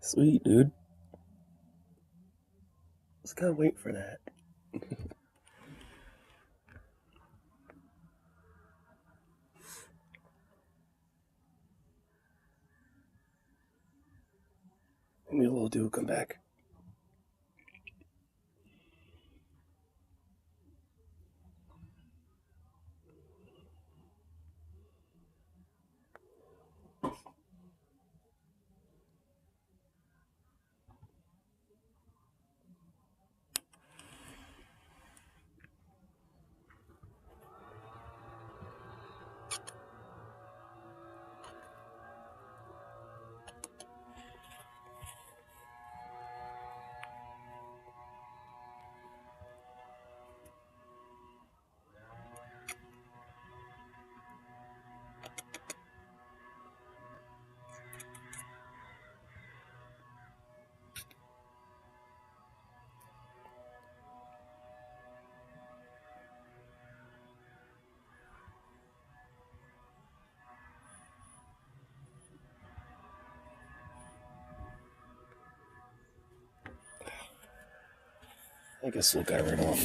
Sweet, dude. Just gotta wait for that. Maybe a little dude will come back. I guess we'll get right off.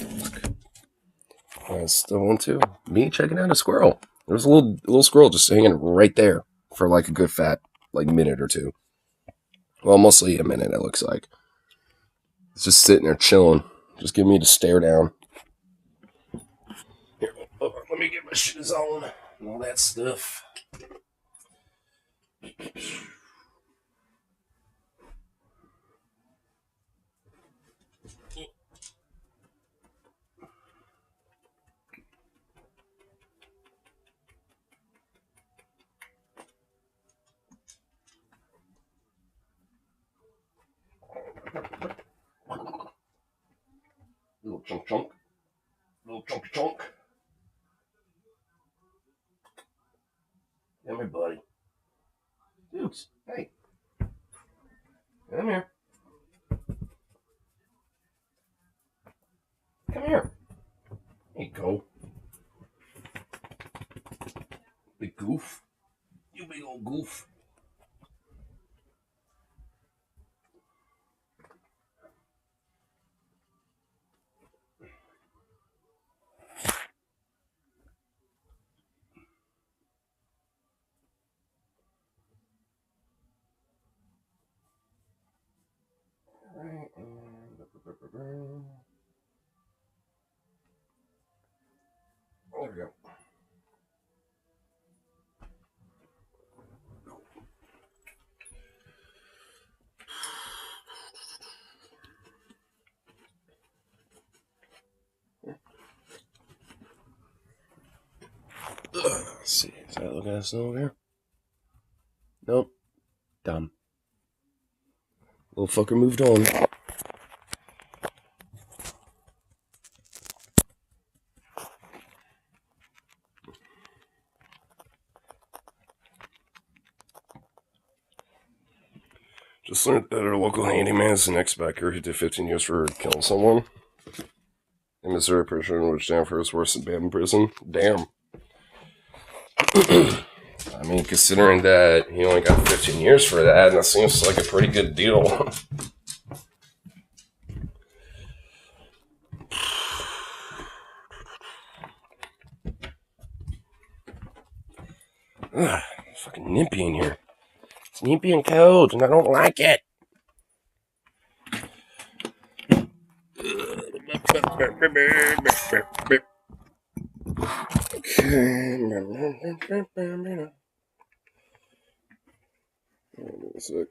Still one too. Me checking out a squirrel. There was a little squirrel just hanging right there for like a good fat minute or two. Well, mostly a minute. It looks like it's just sitting there chilling, just giving me to stare down. Here, let me get my shoes on and all that stuff. Little chunk. Little chunk. Come here, buddy. Dukes, hey. Come here. Come here. There you go. Big goof. You big old goof. Alright, and there we go. Let's see, is that looking at us over here? Nope. Dumb. Little fucker moved on. Just learned that our local handyman is an ex-biker who did 15 years for killing someone. In Missouri prison, which Stanford is worse than Bam prison. Damn. I mean, considering that he only got 15 years for that, and that seems like a pretty good deal. Ugh, fucking nippy in here. It's nippy and cold, and I don't like it. Okay. Hold on a sec.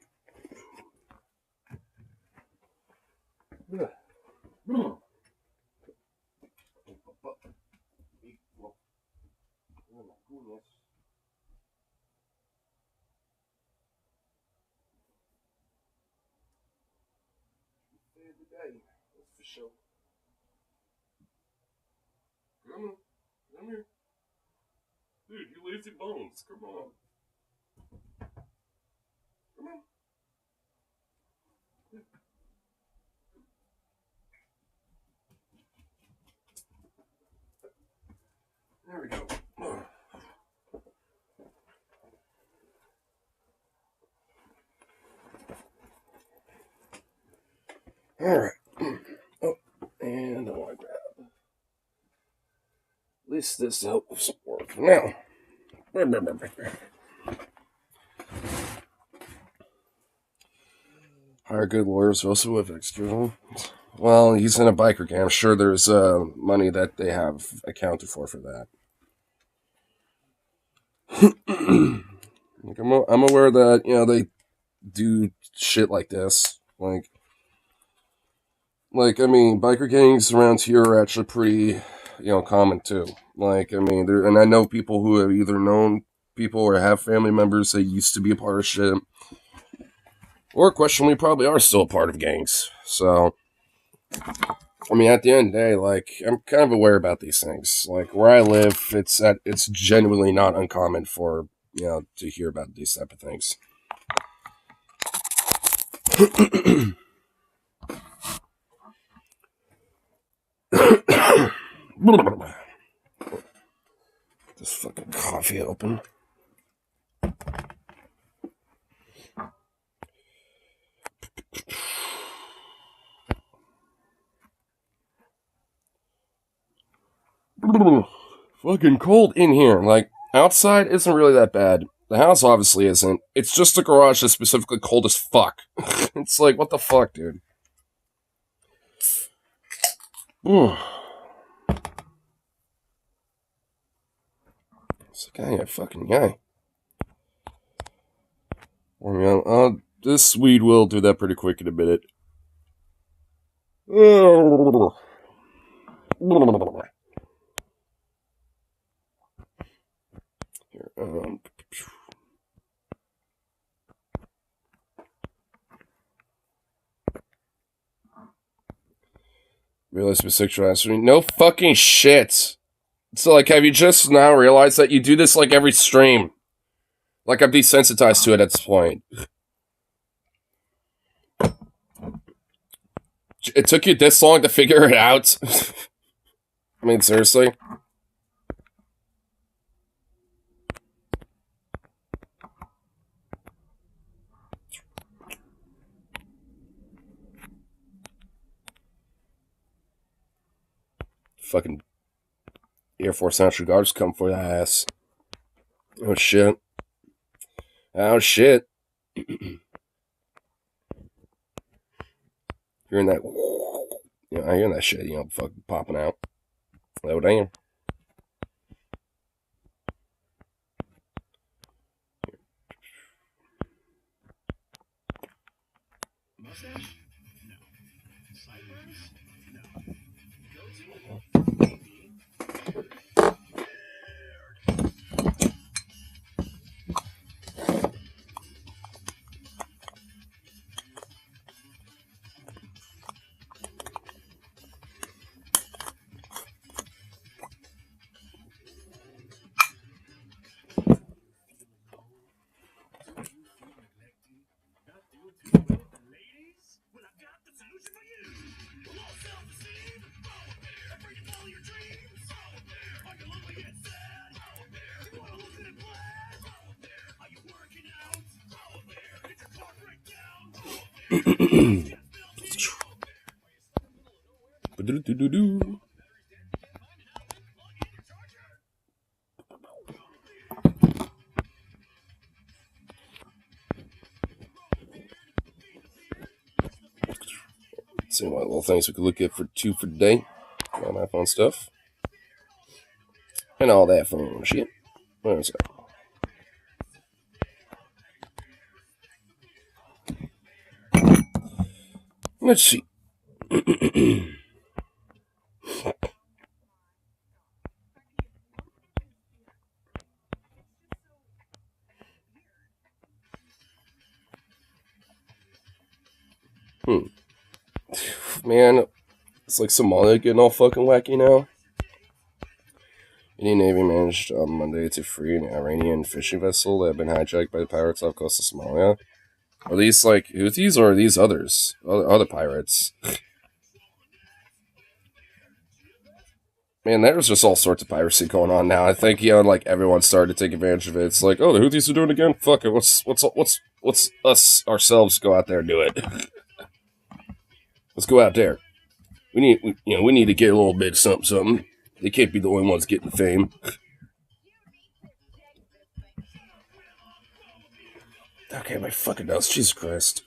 That's for sure. Come here. Dude, you lazy bones. Come on. Come on. There we go. Alright. Oh, and I want to grab at least this to help with some work. Now, hire good lawyers also with excuse. Well, he's in a biker gang. I'm sure there's money that they have accounted for that. Like I'm aware that they do shit like this. Like I mean, biker gangs around here are actually pretty common too. Like I mean, and I know people who have either known people or have family members that used to be a part of shit, or questionably probably are still a part of gangs. So. I mean, at the end of the day, like, I'm kind of aware about these things. Like, where I live, it's genuinely not uncommon for, to hear about these type of things. This fucking coffee open. Fucking cold in here. Like, outside isn't really that bad. The house obviously isn't. It's just the garage that's specifically cold as fuck. It's like, what the fuck, dude? It's like, fucking guy. This weed will do that pretty quick in a minute. Here, realize bisexuality. No fucking shit. So, like, have you just now realized that you do this, like, every stream? Like, I'm desensitized to it at this point. It took you this long to figure it out? I mean, seriously? Fucking Air Force National Guards come for your ass. Oh, shit. Oh, shit. Hearing that... I hear that shit, fucking popping out. Oh, damn. Mustache? No. Sideburns? No. Goatee? See what little things we could look at for today. All that fun stuff. And all that fun shit. What is that? Let's see. Man, it's like Somalia getting all fucking wacky now. Indian Navy managed on Monday to free an Iranian fishing vessel that had been hijacked by the pirates off the coast of Somalia. Are these like Houthis or are these others? Other pirates? Man, there's just all sorts of piracy going on now. I think like everyone started to take advantage of it. It's like, oh, the Houthis are doing it again. Fuck it. What's us ourselves go out there and do it? Let's go out there. We need to get a little bit of something. They can't be the only ones getting fame. Okay, my fucking nose. Jesus Christ.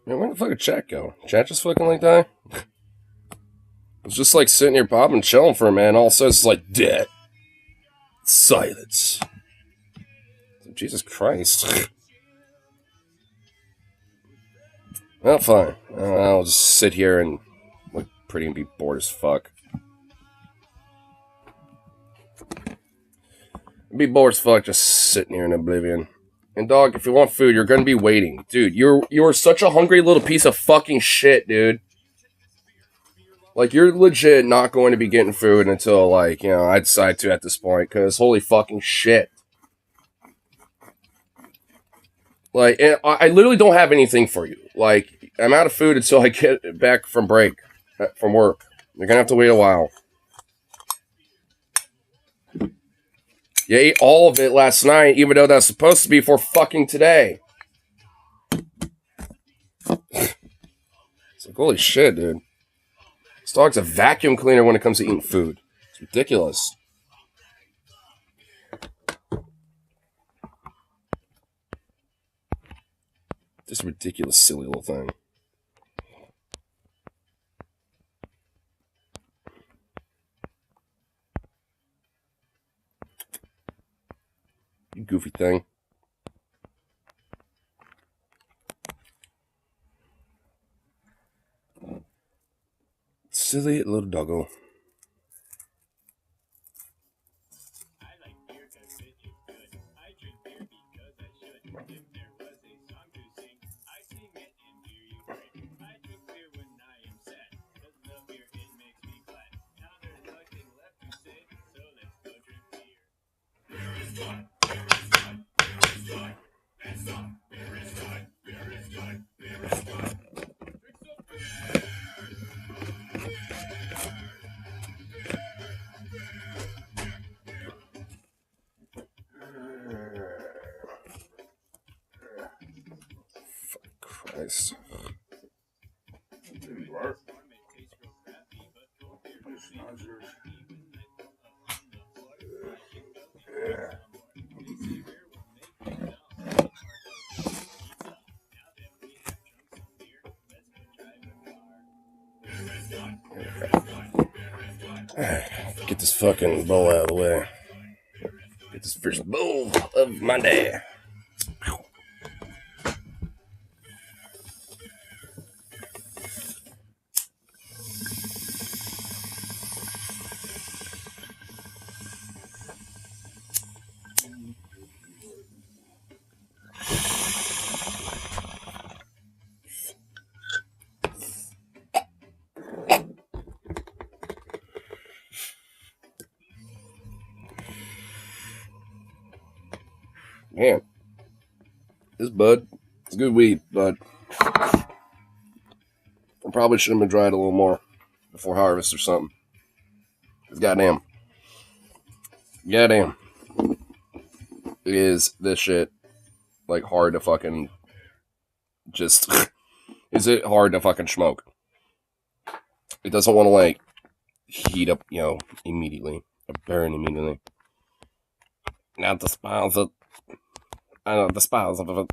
Man, where the fuck did chat go? Chat just fucking like that? It's just like sitting here popping, chilling for a man. All of a sudden it's like dead. Silence. Jesus Christ. Well, fine. I'll just sit here and look pretty and be bored as fuck. Be bored as fuck just sitting here in oblivion. And dog, if you want food, you're gonna be waiting. Dude, you're such a hungry little piece of fucking shit, dude. Like, you're legit not going to be getting food until, like, you know, I decide to at this point, because holy fucking shit. Like, and I literally don't have anything for you. Like, I'm out of food until I get back from break, from work. You're gonna have to wait a while. You ate all of it last night, even though that's supposed to be for fucking today. It's like, holy shit, dude. This dog's a vacuum cleaner when it comes to eating food. It's ridiculous. Just a ridiculous, silly little thing. You goofy thing. Silly little doggo. Christ. Get this fucking bowl out of the way. Get this first bowl of my day. Man, this bud, it's good weed, but I probably should have been dried a little more before harvest or something. Cause goddamn, is this shit like hard to fucking just? Is it hard to fucking smoke? It doesn't want to like heat up, you know, immediately or burn immediately. Not the smiles of. I know the smiles of it.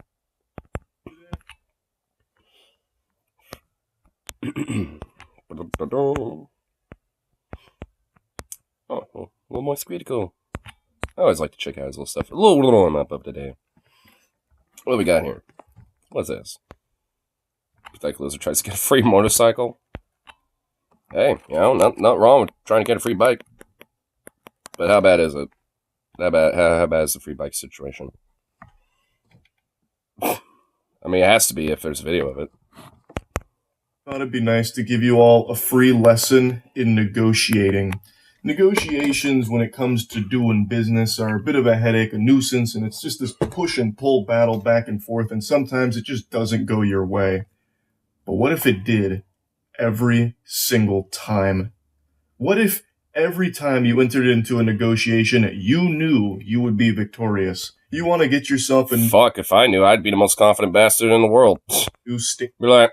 Oh, a little more squeetical. I always like to check out his little stuff. A little warm up today. What do we got here? What's this? Pathetic loser tries to get a free motorcycle. Hey, you know, not wrong with trying to get a free bike. But how bad is it? How bad is the free bike situation? I mean, it has to be if there's a video of it. Thought it'd be nice to give you all a free lesson in negotiating. Negotiations, when it comes to doing business, are a bit of a headache, a nuisance, and it's just this push and pull battle back and forth, and sometimes it just doesn't go your way. But what if it did every single time? What if every time you entered into a negotiation, you knew you would be victorious? You want to get yourself a Fuck, if I knew, I'd be the most confident bastard in the world. new Be like,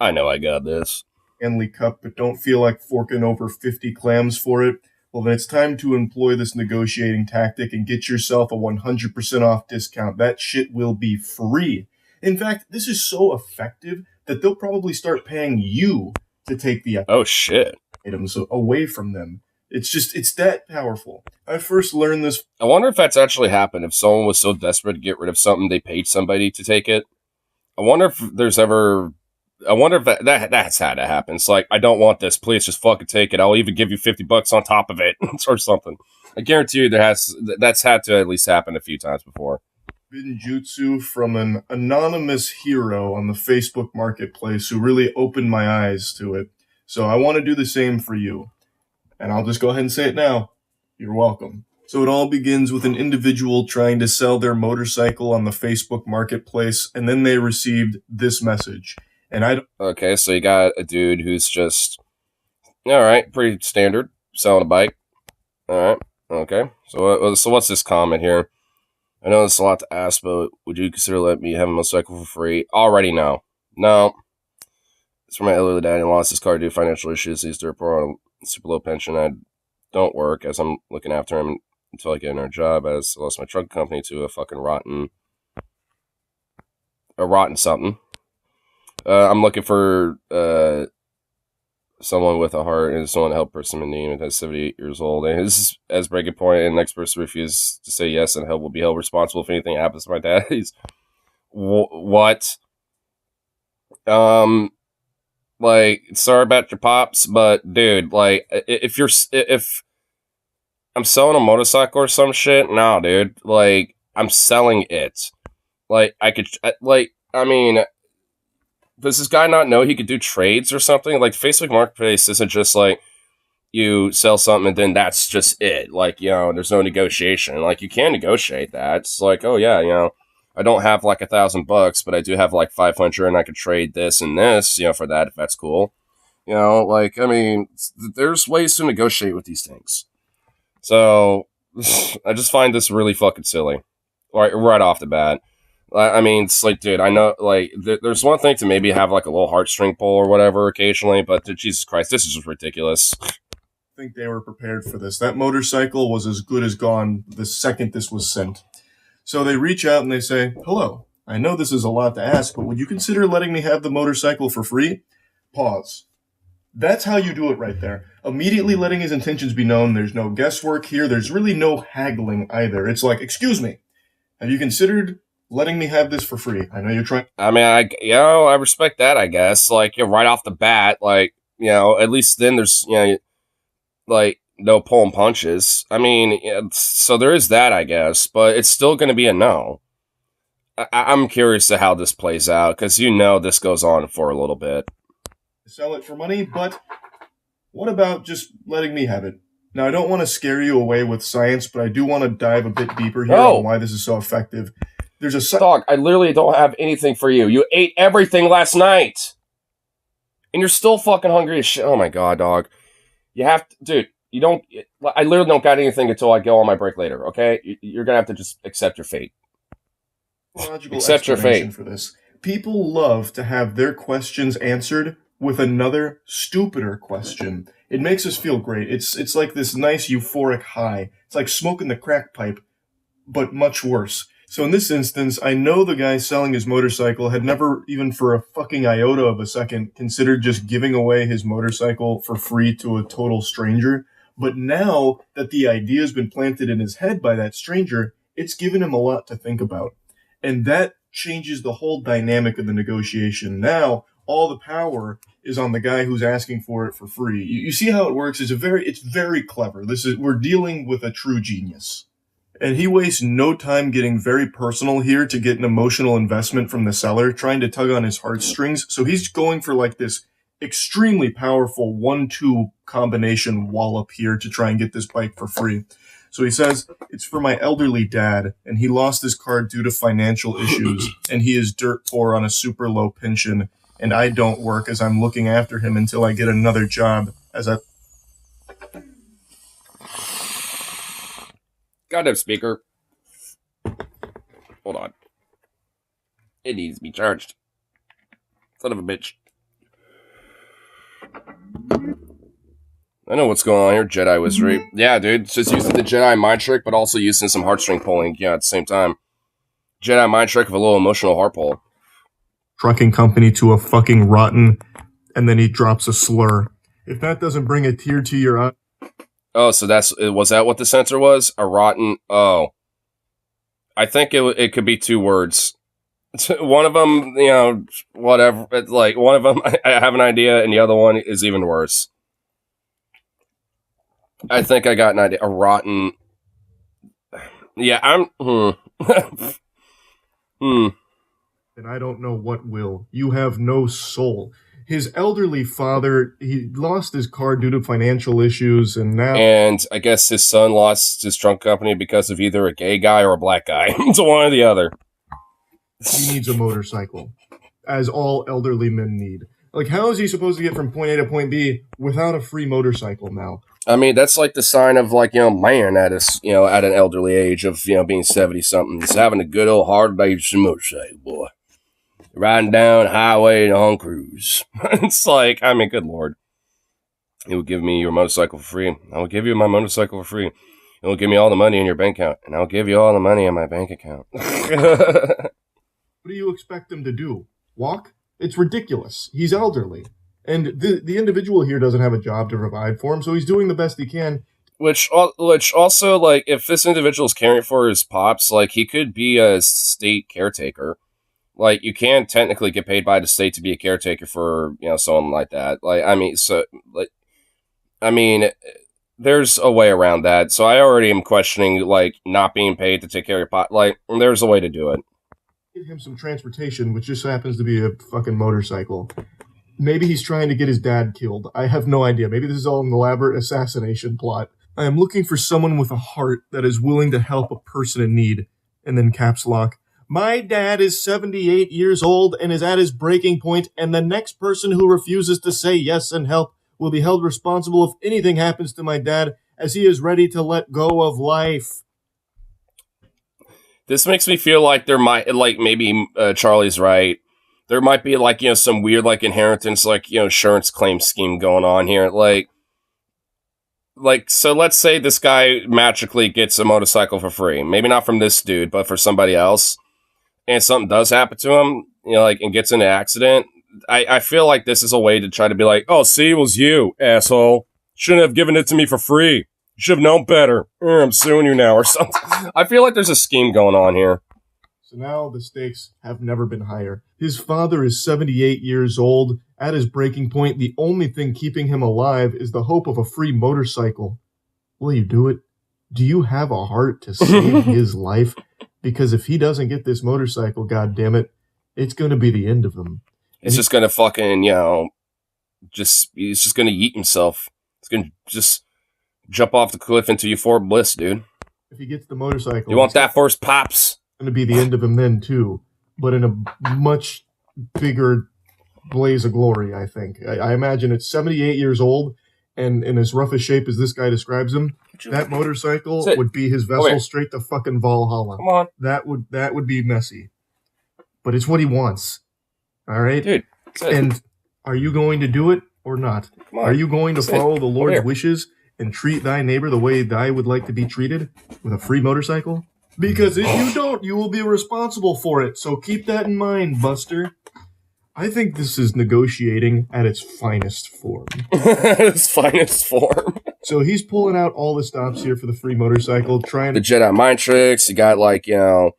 I know I got this. Stanley Cup, but don't feel like forking over 50 clams for it? Well, then it's time to employ this negotiating tactic and get yourself a 100% off discount. That shit will be free. In fact, this is so effective that they'll probably start paying you to take the Oh shit. items away from them. It's that powerful. I first learned this. I wonder if that's actually happened. If someone was so desperate to get rid of something, they paid somebody to take it. I wonder if that's had to happen. It's like, I don't want this. Please just fucking take it. I'll even give you $50 on top of it or something. I guarantee you that's had to at least happen a few times before. Jutsu from an anonymous hero on the Facebook marketplace who really opened my eyes to it. So I want to do the same for you. And I'll just go ahead and say it now. You're welcome. So it all begins with an individual trying to sell their motorcycle on the Facebook marketplace, and then they received this message. And okay, so you got a dude who's just, all right, pretty standard, selling a bike. All right, okay. So what's this comment here? I know it's a lot to ask, but would you consider letting me have a motorcycle for free? Already no. No. It's for my elderly dad. He lost his car due to financial issues. He's poor on a super low pension. I don't work as I'm looking after him until I get another job, as I lost my truck company to a fucking rotten something. I'm looking for someone with a heart and someone to help person in need. That's 78 years old. And this is as breaking point, and the next person refuses to say yes and help will be held responsible if anything happens to my dad. He's what? Like, sorry about your pops, but dude, like, if I'm selling a motorcycle or some shit, no, dude, like, I'm selling it. Like, I mean, does this guy not know he could do trades or something? Like, Facebook Marketplace isn't just like you sell something and then that's just it. Like, you know, there's no negotiation. Like, you can negotiate that. It's like, oh yeah, you know, I don't have like $1,000, but I do have like 500, and I could trade this and this, you know, for that if that's cool. You know, like, I mean, there's ways to negotiate with these things. So I just find this really fucking silly, right off the bat. I mean, it's like, dude, I know, like, there's one thing to maybe have, like, a little heartstring pull or whatever occasionally, but Jesus Christ, this is just ridiculous. I think they were prepared for this. That motorcycle was as good as gone the second this was sent. So they reach out and they say, hello, I know this is a lot to ask, but would you consider letting me have the motorcycle for free? Pause. That's how you do it right there. Immediately letting his intentions be known. There's no guesswork here. There's really no haggling either. It's like, excuse me, have you considered letting me have this for free? I know you're trying. I mean, I respect that, I guess. Like, you know, right off the bat, like, you know, at least then there's, you know, like, no pulling punches. I mean, so there is that, I guess, but it's still going to be a no. I'm curious to how this plays out, because you know this goes on for a little bit. Sell it for money, but what about just letting me have it? Now, I don't want to scare you away with science, but I do want to dive a bit deeper here on why this is so effective. There's a dog. I literally don't have anything for you. You ate everything last night, and you're still fucking hungry as shit. Oh my god, dog. You have to, dude. You don't. I literally don't got anything until I go on my break later. Okay, you're gonna have to just accept your fate. Accept your fate for this. People love to have their questions answered with another stupider question. It makes us feel great. It's like this nice euphoric high. It's like smoking the crack pipe, but much worse. So in this instance, I know the guy selling his motorcycle had never, even for a fucking iota of a second, considered just giving away his motorcycle for free to a total stranger. But now that the idea has been planted in his head by that stranger, it's given him a lot to think about. And that changes the whole dynamic of the negotiation. Now, all the power is on the guy who's asking for it for free. You see how it works? It's very clever. We're dealing with a true genius. And he wastes no time getting very personal here to get an emotional investment from the seller, trying to tug on his heartstrings. So he's going for like this extremely powerful 1-2 combination wallop here to try and get this bike for free. So he says, it's for my elderly dad, and he lost his car due to financial issues, and he is dirt poor on a super low pension, and I don't work as I'm looking after him until I get another job as a... Goddamn speaker. Hold on. It needs to be charged. Son of a bitch. I know what's going on here, Jedi wizardry. Yeah, dude, it's just using the Jedi mind trick, but also using some heartstring pulling, at the same time. Jedi mind trick of a little emotional heart pull. Trucking company to a fucking rotten, and then he drops a slur. If that doesn't bring a tear to your eye... Oh, so was that what the censor was? A rotten... Oh. I think it could be 2 words. One of them, whatever. Like, one of them, I have an idea, and the other one is even worse. I think I got an idea. A rotten... Yeah, I'm... And I don't know what will. You have no soul. His elderly father, he lost his car due to financial issues, and now... And I guess his son lost his trunk company because of either a gay guy or a black guy. It's one or the other. He needs a motorcycle, as all elderly men need. Like, how is he supposed to get from point A to point B without a free motorcycle now? I mean, that's like the sign of, like, man at at an elderly age of, being 70-something. He's having a good old hard-based motorcycle, boy. Riding down highway on cruise. It's like, I mean, good Lord. It will give me your motorcycle for free. I will give you my motorcycle for free. It will give me all the money in your bank account. And I'll give you all the money in my bank account. What do you expect him to do? Walk? It's ridiculous. He's elderly. And the individual here doesn't have a job to provide for him, so he's doing the best he can. Which also, like, if this individual's caring for his pops, like, he could be a state caretaker. Like, you can technically get paid by the state to be a caretaker for, someone like that. Like, there's a way around that. So I already am questioning, like, not being paid to take care of your pop. Like, there's a way to do it. Give him some transportation, which just happens to be a fucking motorcycle. Maybe he's trying to get his dad killed. I have no idea. Maybe this is all an elaborate assassination plot. I am looking for someone with a heart that is willing to help a person in need. And then caps lock. My dad is 78 years old and is at his breaking point, and the next person who refuses to say yes and help will be held responsible if anything happens to my dad, as he is ready to let go of life. This makes me feel like there might, like, maybe Charlie's right. There might be, like, some weird, like, inheritance, like, insurance claim scheme going on here. Like, so let's say this guy magically gets a motorcycle for free. Maybe not from this dude, but for somebody else. And something does happen to him, and gets in an accident. I feel like this is a way to try to be like, oh, see, it was you, asshole. Shouldn't have given it to me for free. You should have known better. I'm suing you now or something. I feel like there's a scheme going on here. So now the stakes have never been higher. His father is 78 years old. At his breaking point, the only thing keeping him alive is the hope of a free motorcycle. Will you do it? Do you have a heart to save his life? Because if he doesn't get this motorcycle, goddammit, it's going to be the end of him. It's just going to fucking, he's just going to yeet himself. It's going to just jump off the cliff into euphoric bliss, dude. If he gets the motorcycle... You want that for his pops? Going to be the end of him then too, but in a much bigger blaze of glory, I think. I imagine it's 78 years old, and in as rough a shape as this guy describes him, that motorcycle would be his vessel straight to fucking Valhalla. Come on. That would be messy. But it's what he wants. All right? Dude. And are you going to do it or not? Are you going to follow the Lord's wishes and treat thy neighbor the way thy would like to be treated with a free motorcycle? Because if you don't, you will be responsible for it. So keep that in mind, Buster. I think this is negotiating at its finest form. Its finest form. So he's pulling out all the stops here for the free motorcycle, trying the Jedi mind tricks. You got, like, the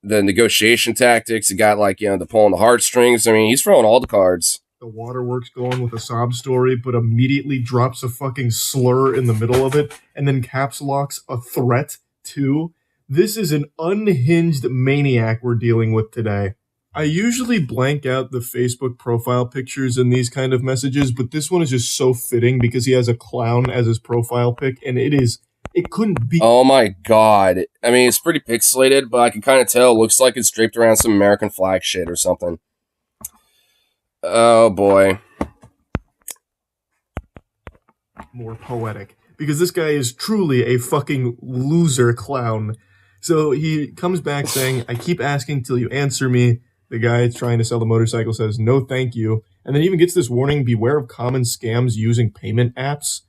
negotiation tactics. You got, like, the pulling the heartstrings. I mean, he's throwing all the cards. The waterworks going with a sob story, but immediately drops a fucking slur in the middle of it, and then caps locks a threat too. This is an unhinged maniac we're dealing with today. I usually blank out the Facebook profile pictures in these kind of messages, but this one is just so fitting because he has a clown as his profile pic, and it couldn't be. Oh my god. I mean, it's pretty pixelated, but I can kind of tell. It looks like it's draped around some American flag shit or something. Oh boy. More poetic, because this guy is truly a fucking loser clown. So he comes back saying, I keep asking till you answer me. The guy trying to sell the motorcycle says, no, thank you. And then even gets this warning, beware of common scams using payment apps.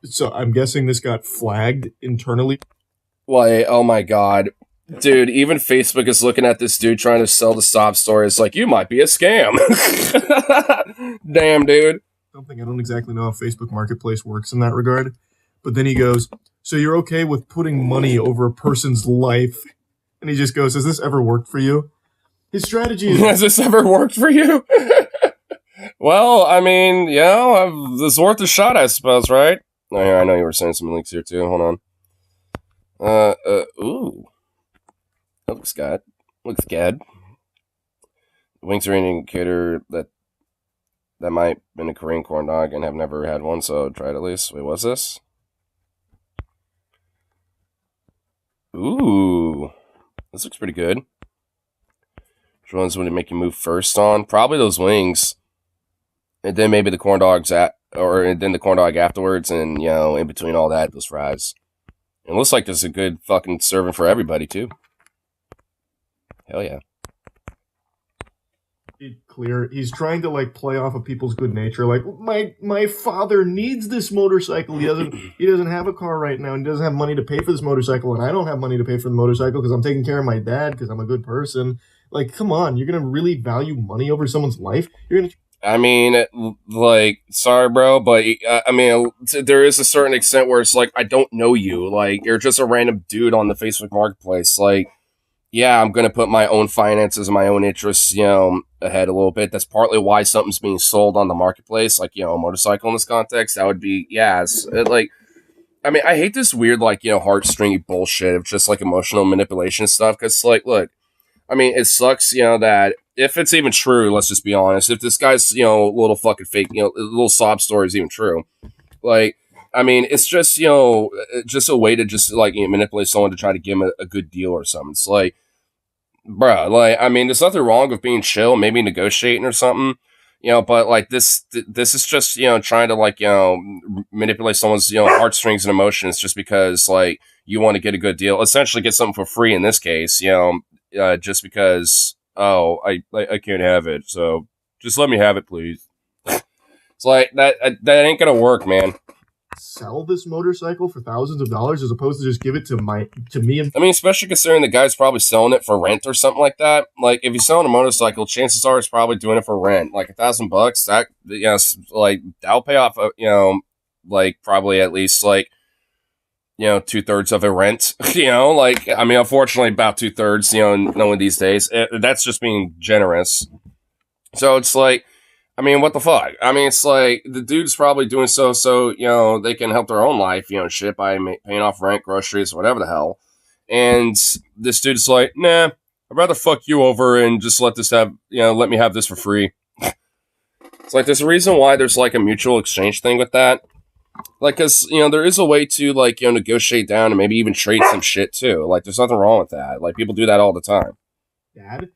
So I'm guessing this got flagged internally. Why, oh my god. Dude, even Facebook is looking at this dude trying to sell the sob story. It's like, you might be a scam. Damn, dude. Something I don't exactly know how Facebook Marketplace works in that regard. But then he goes, so you're okay with putting money over a person's life? And he just goes, has this ever worked for you? His strategy is... Has this ever worked for you? Well, I mean, it's worth a shot, I suppose, right? Oh, here, I know you were sending some links here, too. Hold on. Ooh. That looks good. Looks good. The wings are an indicator that might have been a Korean corn dog and have never had one, so try it at least. Wait, what's this? Ooh. This looks pretty good. Which ones would it make you move first on? Probably those wings. And then maybe the corn dogs and then the corn dog afterwards, and in between all that, those fries. It looks like there's a good fucking serving for everybody too. Hell yeah. Clear. He's trying to play off of people's good nature. Like, my father needs this motorcycle. He doesn't have a car right now, and he doesn't have money to pay for this motorcycle, and I don't have money to pay for the motorcycle because I'm taking care of my dad because I'm a good person. Like, come on, you're gonna really value money over someone's life? I mean, sorry, bro, but I mean, there is a certain extent where it's like, I don't know you. Like, you're just a random dude on the Facebook Marketplace. Like, yeah, I'm going to put my own finances and my own interests, ahead a little bit. That's partly why something's being sold on the marketplace, like, a motorcycle in this context. That would be, I mean, I hate this weird, heartstringy bullshit of just, emotional manipulation stuff. Because, look, I mean, it sucks, that if it's even true, let's just be honest, if this guy's, little fucking fake, little sob story is even true, I mean, it's just, just a way to just, manipulate someone to try to give him a good deal or something. It's like, bruh, I mean, there's nothing wrong with being chill, maybe negotiating or something, but, this is just, trying to, manipulate someone's, heartstrings and emotions just because, you want to get a good deal, essentially get something for free in this case, just because, I can't have it, so just let me have it, please. It's like, that ain't gonna work, man. Sell this motorcycle for thousands of dollars as opposed to just give it to me. I mean, especially considering the guy's probably selling it for rent or something like that. Like, if he's selling a motorcycle, chances are he's probably doing it for rent. Like $1,000, that, that'll pay off, probably at least 2/3 of a rent. I mean, unfortunately, about 2/3. Knowing these days, that's just being generous. So it's like, I mean, what the fuck? I mean, it's like, the dude's probably doing so, they can help their own life, shit, by paying off rent, groceries, whatever the hell. And this dude's like, nah, I'd rather fuck you over and just let me have this for free. It's like, there's a reason why there's, a mutual exchange thing with that. Because, there is a way to, negotiate down and maybe even trade some shit, too. There's nothing wrong with that. People do that all the time. Dad?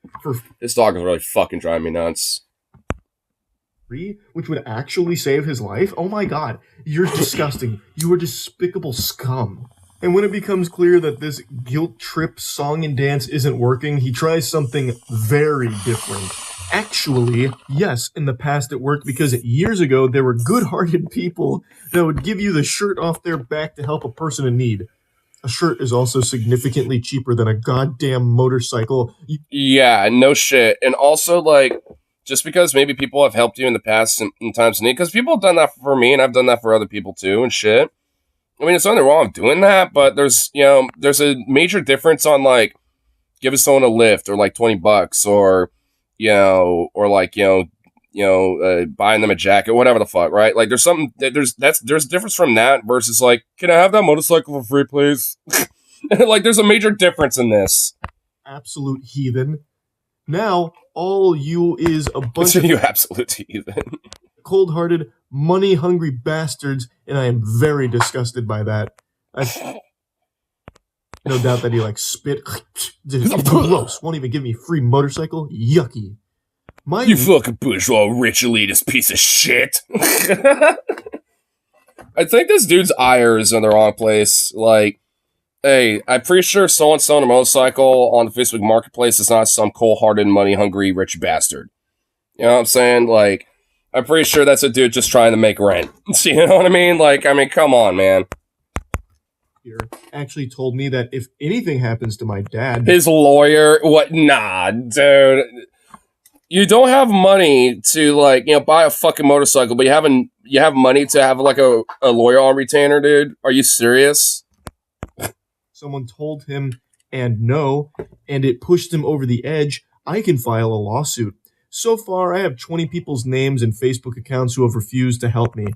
This dog is really fucking driving me nuts. Which would actually save his life? Oh my god, you're disgusting. You are despicable scum. And when it becomes clear that this guilt trip song and dance isn't working, he tries something very different. Actually, yes, in the past it worked because years ago there were good-hearted people that would give you the shirt off their back to help a person in need. A shirt is also significantly cheaper than a goddamn motorcycle. Yeah, no shit. And also, just because maybe people have helped you in the past in times of need, because people have done that for me, and I've done that for other people too, and shit. I mean, there's nothing wrong with doing that, but there's a major difference on, giving someone a lift, or, $20, or, buying them a jacket, whatever the fuck, right? There's something, there's a difference from that versus, can I have that motorcycle for free, please? There's a major difference in this. Absolute heathen. Now, all you is a bunch of you absolute heathen. cold-hearted, money-hungry bastards, and I am very disgusted by that. No doubt that he like spit. Gross. Won't even give me a free motorcycle. Yucky. You fucking bourgeois rich elitist piece of shit. I think this dude's ire is in the wrong place. Like, hey, I'm pretty sure someone selling a motorcycle on the Facebook Marketplace is not some cold-hearted, money-hungry, rich bastard. You know what I'm saying? Like, I'm pretty sure that's a dude just trying to make rent. You know what I mean? Like, I mean, come on, man. Actually told me that if anything happens to my dad... His lawyer... What? Nah, dude. You don't have money to, like, you know, buy a fucking motorcycle, but you have money to have, like, a lawyer on retainer, dude? Are you serious? Someone told him, and no, and it pushed him over the edge. I can file a lawsuit. So far, I have 20 people's names and Facebook accounts who have refused to help me.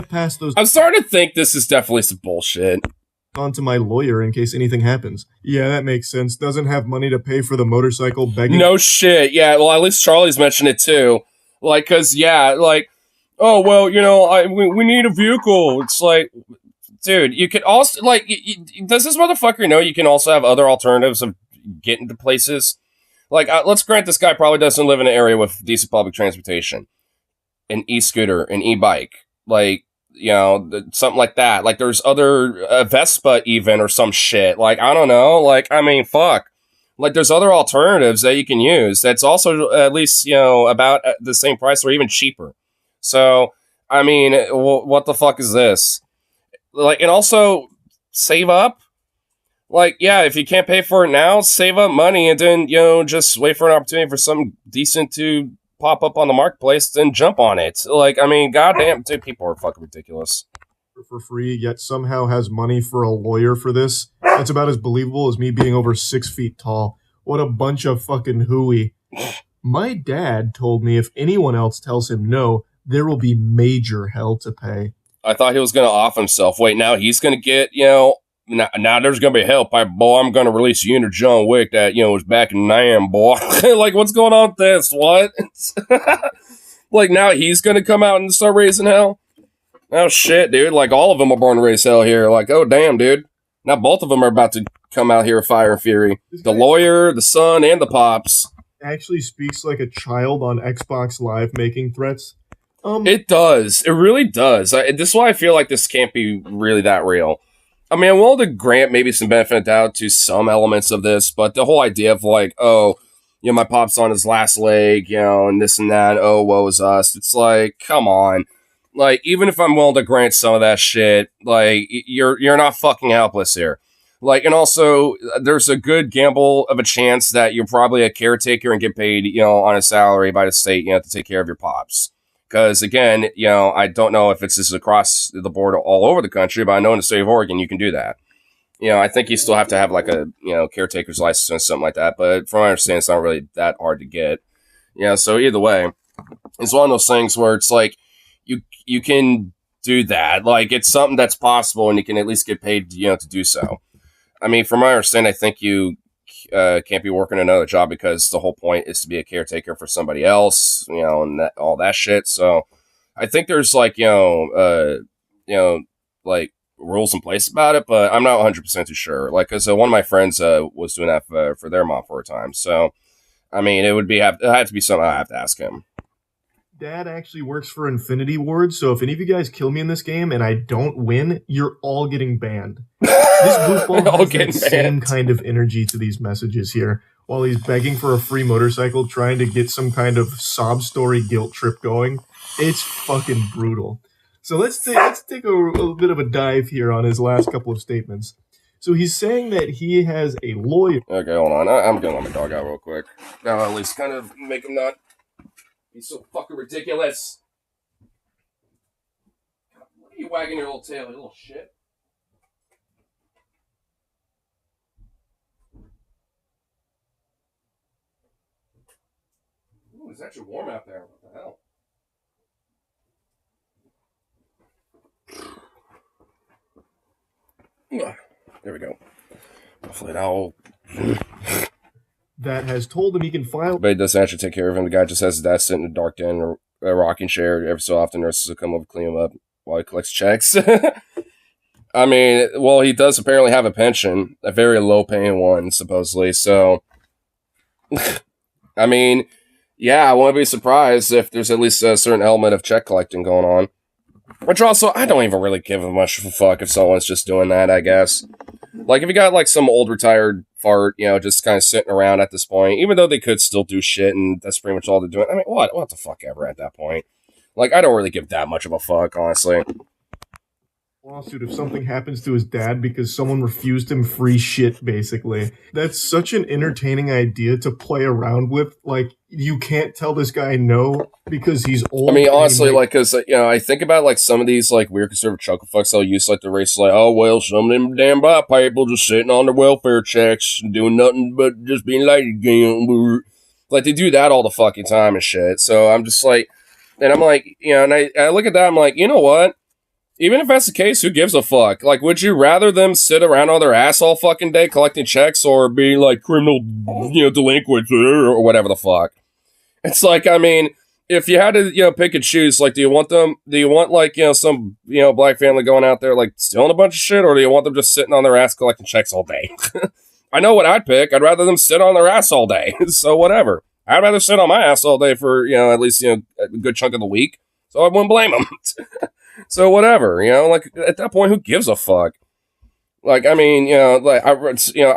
Past those. I'm starting to think this is definitely some bullshit. On to my lawyer in case anything happens. Yeah, that makes sense. Doesn't have money to pay for the motorcycle, begging. No shit. Yeah, well, at least Charlie's mentioned it too. Like, cause yeah, like, oh well, you know, we need a vehicle. It's like, dude, you could also like, does this motherfucker know you can also have other alternatives of getting to places? Like, let's grant this guy probably doesn't live in an area with decent public transportation, an e-scooter, an e-bike. Like, you know, something like that. Like, there's other Vespa even or some shit. Like, I don't know. Like, I mean, fuck. Like, there's other alternatives that you can use that's also at least, you know, about the same price or even cheaper. So, I mean, what the fuck is this? Like, and also, save up. Like, yeah, if you can't pay for it now, save up money and then, you know, just wait for an opportunity for something decent to pop up on the marketplace, then jump on it. Like, I mean, goddamn, dude, people are fucking ridiculous. For free, yet somehow has money for a lawyer for this. That's about as believable as me being over 6 feet tall. What a bunch of fucking hooey. My dad told me if anyone else tells him no, there will be major hell to pay. I thought he was going to off himself. Wait, now he's going to get, you know, now there's going to be help. Boy, I'm going to release you into John Wick that, you know, was back in Nam, boy. Like, what's going on with this? What? Like, now he's going to come out and start raising hell? Oh, shit, dude. Like, all of them are born to raise hell here. Like, oh, damn, dude. Now both of them are about to come out here with fire and fury. The lawyer, the son, and the pops. Actually speaks like a child on Xbox Live making threats. It does. It really does. This is why I feel like this can't be really that real. I mean, I'm willing to grant maybe some benefit of doubt to some elements of this, but the whole idea of like, oh, you know, my pop's on his last leg, you know, and this and that, oh, woe is us. It's like, come on. Like, even if I'm willing to grant some of that shit, like, you're not fucking helpless here. Like, and also, there's a good gamble of a chance that you're probably a caretaker and get paid, you know, on a salary by the state, you know, to take care of your pops. Because, again, you know, I don't know if it's just across the board all over the country, but I know in the state of Oregon you can do that. You know, I think you still have to have, like, a, you know, caretaker's license or something like that. But from what I understand, it's not really that hard to get. You know, so either way, it's one of those things where it's like, you can do that. Like, it's something that's possible, and you can at least get paid, you know, to do so. I mean, from my understanding, I think you can't be working another job because the whole point is to be a caretaker for somebody else, you know, and all that shit. So I think there's like, you know, like rules in place about it, but I'm not 100% too sure. Like, cause one of my friends was doing that for their mom for a time. So, I mean, it had to be something I have to ask him. Dad actually works for Infinity Ward, so if any of you guys kill me in this game and I don't win, you're all getting banned. This goofball has that same kind of energy to these messages here, while he's begging for a free motorcycle, trying to get some kind of sob story guilt trip going. It's fucking brutal. So let's take a bit of a dive here on his last couple of statements. So he's saying that he has a lawyer. Okay, hold on. I'm gonna let my dog out real quick. Now at least kind of make him not be so fucking ridiculous. What are you wagging your little tail, you little shit? Ooh, it's actually warm out there. What the hell? There we go. Hopefully that'll that has told him he can file. But he doesn't actually take care of him. The guy just has his dad sitting in a dark den or a rocking chair. Every so often, nurses will come over, clean him up while he collects checks. I mean, well, he does apparently have a pension, a very low-paying one, supposedly. So, I mean, yeah, I won't be surprised if there's at least a certain element of check collecting going on. Which also, I don't even really give a much of a fuck if someone's just doing that, I guess. Like, if you got, like, some old retired fart, you know, just kind of sitting around at this point, even though they could still do shit, and that's pretty much all they're doing. I mean, what the fuck ever at that point? Like, I don't really give that much of a fuck, honestly. Lawsuit if something happens to his dad because someone refused him free shit, basically. That's such an entertaining idea to play around with. Like, you can't tell this guy no because he's old. I mean, honestly, like, because, you know, I think about, like, some of these, like, weird conservative chuckle fucks they'll use, like, the race, like, oh, well, some of them damn black people just sitting on their welfare checks and doing nothing but just being late again. Like, they do that all the fucking time and shit. So I'm just like, and I'm like, you know, and I look at that, I'm like, you know what? Even if that's the case, who gives a fuck? Like, would you rather them sit around on their ass all fucking day collecting checks or be, like, criminal, you know, delinquents or whatever the fuck? It's like, I mean, if you had to, you know, pick and choose, like, do you want, like, you know, some, you know, black family going out there, like, stealing a bunch of shit, or do you want them just sitting on their ass collecting checks all day? I know what I'd pick. I'd rather them sit on their ass all day. So whatever. I'd rather sit on my ass all day for, you know, at least, you know, a good chunk of the week. So I wouldn't blame them. So whatever, you know, like, at that point, who gives a fuck? Like, I mean, you know, like, I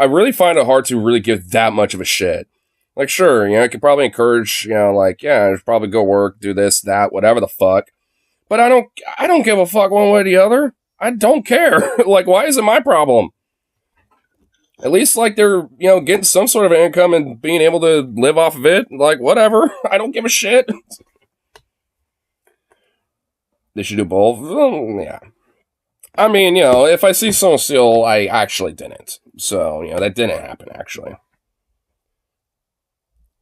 really find it hard to really give that much of a shit. Like, sure, you know, I could probably encourage, you know, like, yeah, probably go work, do this, that, whatever the fuck. But I don't give a fuck one way or the other. I don't care. Like, why is it my problem? At least, like, they're, you know, getting some sort of income and being able to live off of it. Like, whatever. I don't give a shit. They should do both? Yeah. I mean, you know, if I see someone steal, I actually didn't. So, you know, that didn't happen, actually.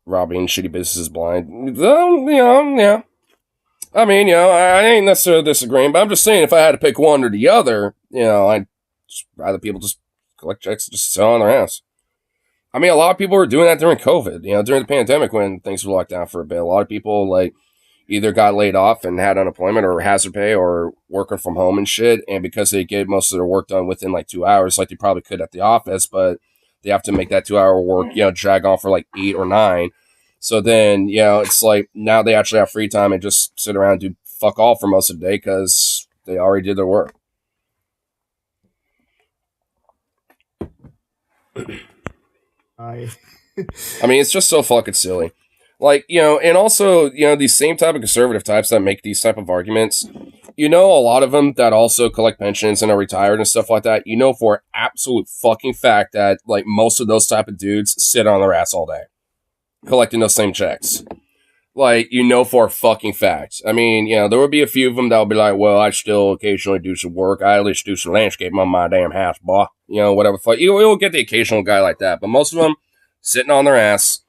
Robbing shitty businesses blind. You know, yeah. I mean, you know, I ain't necessarily disagreeing, but I'm just saying if I had to pick one or the other, you know, I'd just rather people just collect checks and just sit on their ass. I mean, a lot of people were doing that during COVID, you know, during the pandemic when things were locked down for a bit. A lot of people, like, either got laid off and had unemployment or hazard pay or working from home and shit. And because they get most of their work done within like 2 hours, like they probably could at the office, but they have to make that 2 hour work, you know, drag on for like 8 or 9. So then, you know, it's like now they actually have free time and just sit around and do fuck all for most of the day because they already did their work. I mean, it's just so fucking silly. Like, you know, and also, you know, these same type of conservative types that make these type of arguments, you know, a lot of them that also collect pensions and are retired and stuff like that, you know, for absolute fucking fact that, like, most of those type of dudes sit on their ass all day collecting those same checks. Like, you know, for a fucking fact. I mean, you know, there would be a few of them that would be like, well, I still occasionally do some work. I at least do some landscaping on my damn house, boy. You know, whatever the fuck. You'll get the occasional guy like that, but most of them sitting on their ass.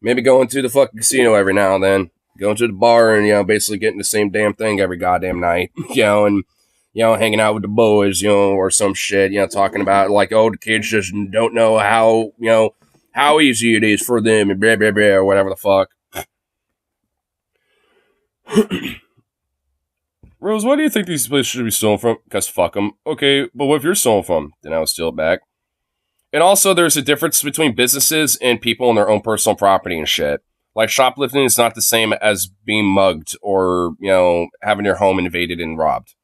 Maybe going to the fucking casino every now and then. Going to the bar and, you know, basically getting the same damn thing every goddamn night. You know, and, you know, hanging out with the boys, you know, or some shit, you know, talking about, like, oh, the kids just don't know how, you know, how easy it is for them and blah, blah, blah, or whatever the fuck. Rose, why do you think these places should be stolen from? Because fuck them. Okay, but what if you're stolen from? Then I would steal it back. And also, there's a difference between businesses and people and their own personal property and shit. Like, shoplifting is not the same as being mugged or, you know, having your home invaded and robbed.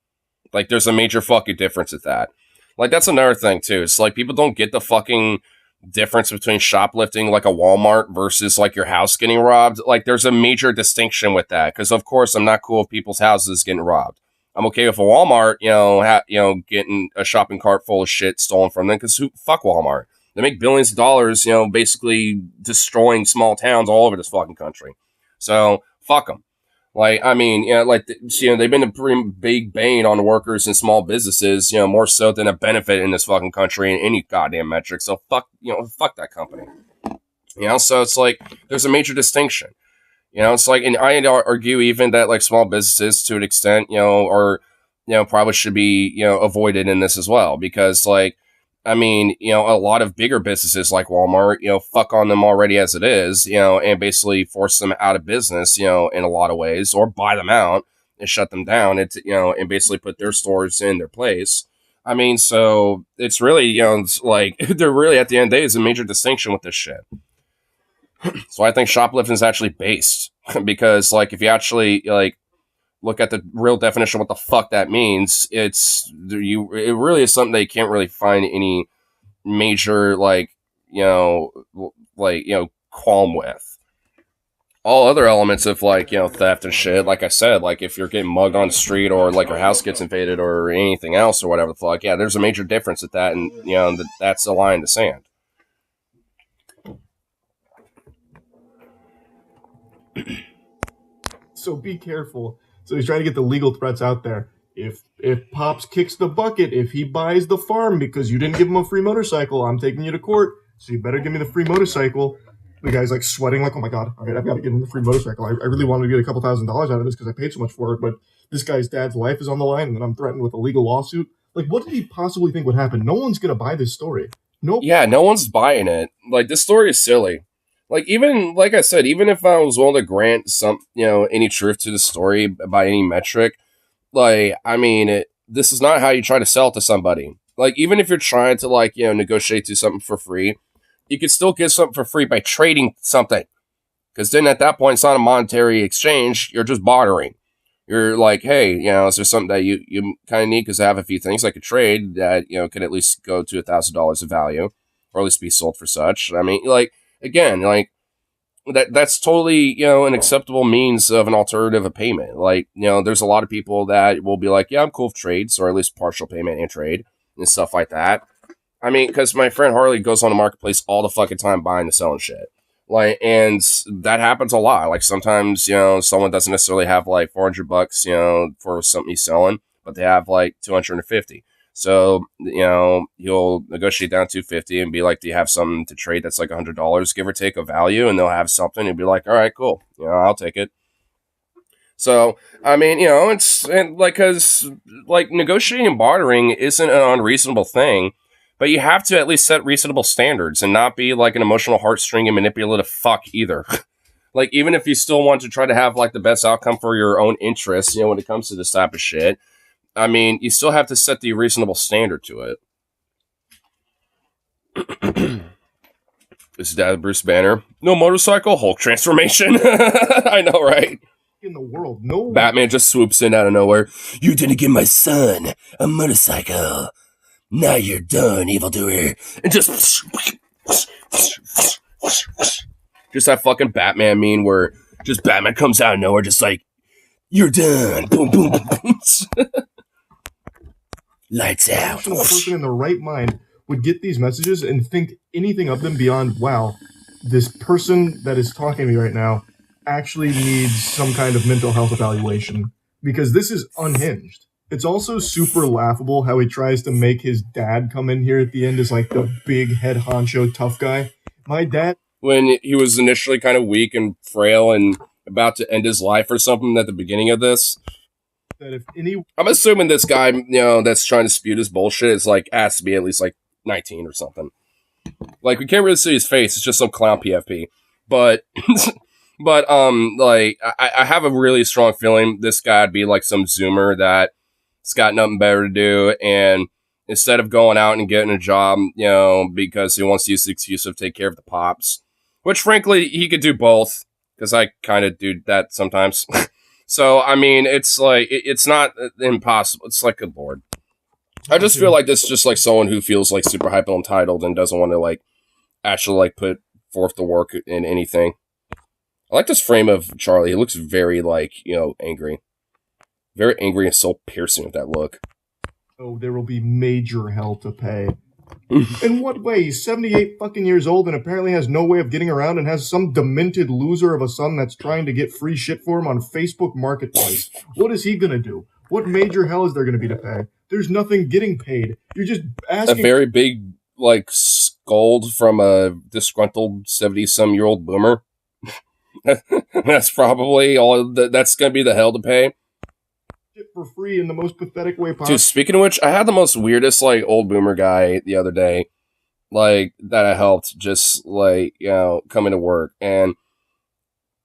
Like, there's a major fucking difference with that. Like, that's another thing, too. It's like, people don't get the fucking difference between shoplifting, like a Walmart, versus, like, your house getting robbed. Like, there's a major distinction with that. Because, of course, I'm not cool with people's houses getting robbed. I'm okay with a Walmart, you know, getting a shopping cart full of shit stolen from them, because fuck Walmart. They make billions of dollars, you know, basically destroying small towns all over this fucking country. So, fuck them. Like, I mean, you know, like, you know, they've been a pretty big bane on workers and small businesses, you know, more so than a benefit in this fucking country in any goddamn metric. So, fuck that company. You know, so it's like, there's a major distinction. You know, it's like, and I'd argue even that, like, small businesses, to an extent, you know, are, you know, probably should be, you know, avoided in this as well. Because, like, I mean, a lot of bigger businesses like Walmart, fuck on them already as it is, and basically force them out of business, in a lot of ways, or buy them out and shut them down, and basically put their stores in their place. I mean, so it's really, it's like they're really at the end of the day is a major distinction with this shit. So I think shoplifting is actually based because, like, if you actually look at the real definition of what the fuck that means, it really is something that you can't really find any major qualm with. All other elements of theft and shit, like I said, like if you're getting mugged on the street or like your house gets invaded or anything else or whatever the fuck, yeah, there's a major difference at that, and that's a line in the sand. So be careful. So he's trying to get the legal threats out there. If Pops kicks the bucket, if he buys the farm because you didn't give him a free motorcycle, I'm taking you to court. So you better give me the free motorcycle. The guy's like sweating, like, oh my God, all right, I've got to give him the free motorcycle. I really wanted to get a couple $1,000s out of this because I paid so much for it, but this guy's dad's life is on the line, and then I'm threatened with a legal lawsuit. Like, what did he possibly think would happen? No one's going to buy this story. Nope. Yeah, no one's buying it. Like, this story is silly. Like, even, like I said, even if I was willing to grant some, any truth to the story by any metric, like, I mean, this is not how you try to sell it to somebody. Like, even if you're trying to, negotiate to something for free, you could still get something for free by trading something. Because then at that point, it's not a monetary exchange. You're just bartering. You're like, hey, is there something that you kind of need? Because I have a few things I could trade that, could at least go to $1,000 of value, or at least be sold for such. I mean, again, that's totally, an acceptable means of an alternative of payment. There's a lot of people that will be like, yeah, I'm cool with trades, or at least partial payment and trade and stuff like that. I mean, because my friend Harley goes on the marketplace all the fucking time buying and selling shit. And that happens a lot. Like, sometimes, someone doesn't necessarily have like $400, for something he's selling, but they have like 250. So, he'll negotiate down to $250 and be like, do you have something to trade that's like $100, give or take, of value? And they'll have something and be like, all right, cool. I'll take it. So, I mean, because negotiating and bartering isn't an unreasonable thing, but you have to at least set reasonable standards and not be like an emotional heartstring and manipulative fuck either. Like, even if you still want to try to have like the best outcome for your own interests, when it comes to this type of shit, I mean, you still have to set the reasonable standard to it. This is Dad Bruce Banner. No motorcycle, Hulk transformation. I know, right? In the world, no. Batman just swoops in out of nowhere. You didn't give my son a motorcycle. Now you're done, evildoer. And just that fucking Batman meme where just Batman comes out of nowhere, just like, you're done. Boom, boom, boom. Lights out. A person in the right mind would get these messages and think anything of them beyond, wow, this person that is talking to me right now actually needs some kind of mental health evaluation, because this is unhinged. It's also super laughable how he tries to make his dad come in here at the end as like the big head honcho tough guy. My dad, when he was initially kind of weak and frail and about to end his life or something at the beginning of this. That if any, I'm assuming this guy, that's trying to spew this bullshit is like, has to be at least like 19 or something. Like, we can't really see his face. It's just some clown PFP. But, I have a really strong feeling this guy'd be like some Zoomer that's got nothing better to do, and instead of going out and getting a job, because he wants to use the excuse of take care of the pops, which frankly he could do both, because I kind of do that sometimes. So I mean, it's like it's not impossible. It's like, good lord, I just feel like this is just like someone who feels like super hyper entitled and doesn't want to like actually like put forth the work in anything. I like this frame of Charlie. He looks very like, angry. Very angry and soul piercing with that look. Oh, there will be major hell to pay. In what way? He's 78 fucking years old and apparently has no way of getting around and has some demented loser of a son that's trying to get free shit for him on Facebook Marketplace. What is he gonna do? What major hell is there gonna be to pay? There's nothing getting paid. You're just asking. A very big, like, scold from a disgruntled 70-some-year-old boomer. That's probably all. That's gonna be the hell to pay. shit for free in the most pathetic way possible. Dude, speaking of which, I had the most weirdest, like, old boomer guy the other day, like, that I helped just, like, you know, coming to work. And,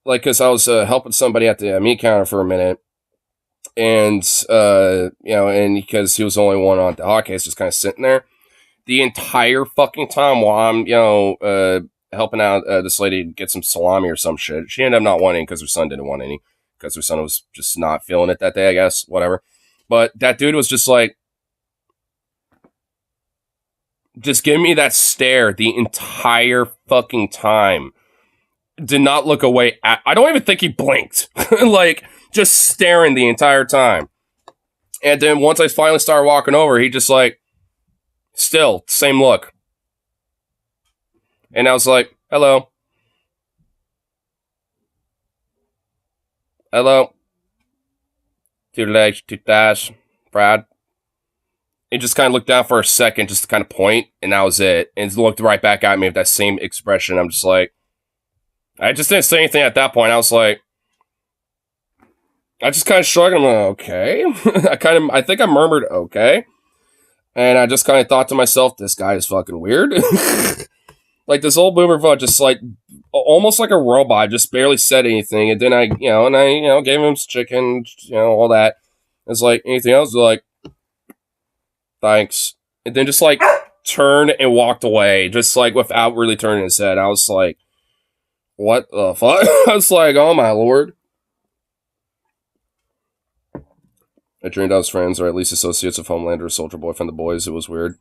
like, because I was helping somebody at the meat counter for a minute. And, you know, and because he was the only one on the hot case, just kind of sitting there the entire fucking time while I'm, you know, helping out this lady get some salami or some shit. She ended up not wanting because her son didn't want any because her son was just not feeling it that day, I guess, whatever. But that dude was just like, just give me that stare the entire fucking time. Did not look away. I don't even think he blinked. Like, just staring the entire time. And then once I finally started walking over, he just like, still, same look. And I was like, hello. Hello. 2 legs, 2 thighs, Brad. He just kind of looked down for a second just to kind of point, and that was it. And looked right back at me with that same expression. I'm just like, I just didn't say anything at that point. I was like, I just kind of shrugged. I'm like, okay. I think I murmured, okay. And I just kind of thought to myself, this guy is fucking weird. Like, this old boomer fuck just like, almost like a robot, just barely said anything. And then I gave him some chicken, you know, all that. It's like, anything else? Like, thanks. And then just like turned and walked away, just like without really turning his head. I was like, what the fuck? I was like, oh my lord. I dreamed I was friends, or at least associates of Homelander, Soldier Boy from the boys. It was weird.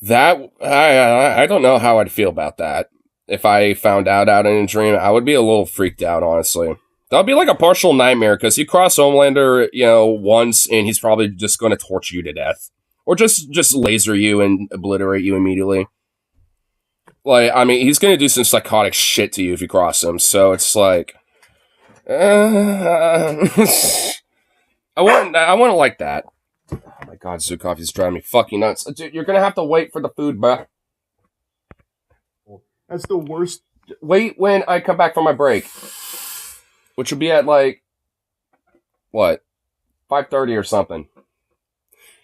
That, I don't know how I'd feel about that. If I found out in a dream, I would be a little freaked out, honestly. That would be like a partial nightmare, because you cross Homelander, you know, once, and he's probably just going to torture you to death. Or just laser you and obliterate you immediately. Like, I mean, he's going to do some psychotic shit to you if you cross him, so it's like... I wouldn't like that. Oh my god, Zukov is driving me fucking nuts. Dude, you're gonna have to wait for the food, bruh. That's the worst. Wait when I come back from my break. Which will be at like, what? 5:30 or something.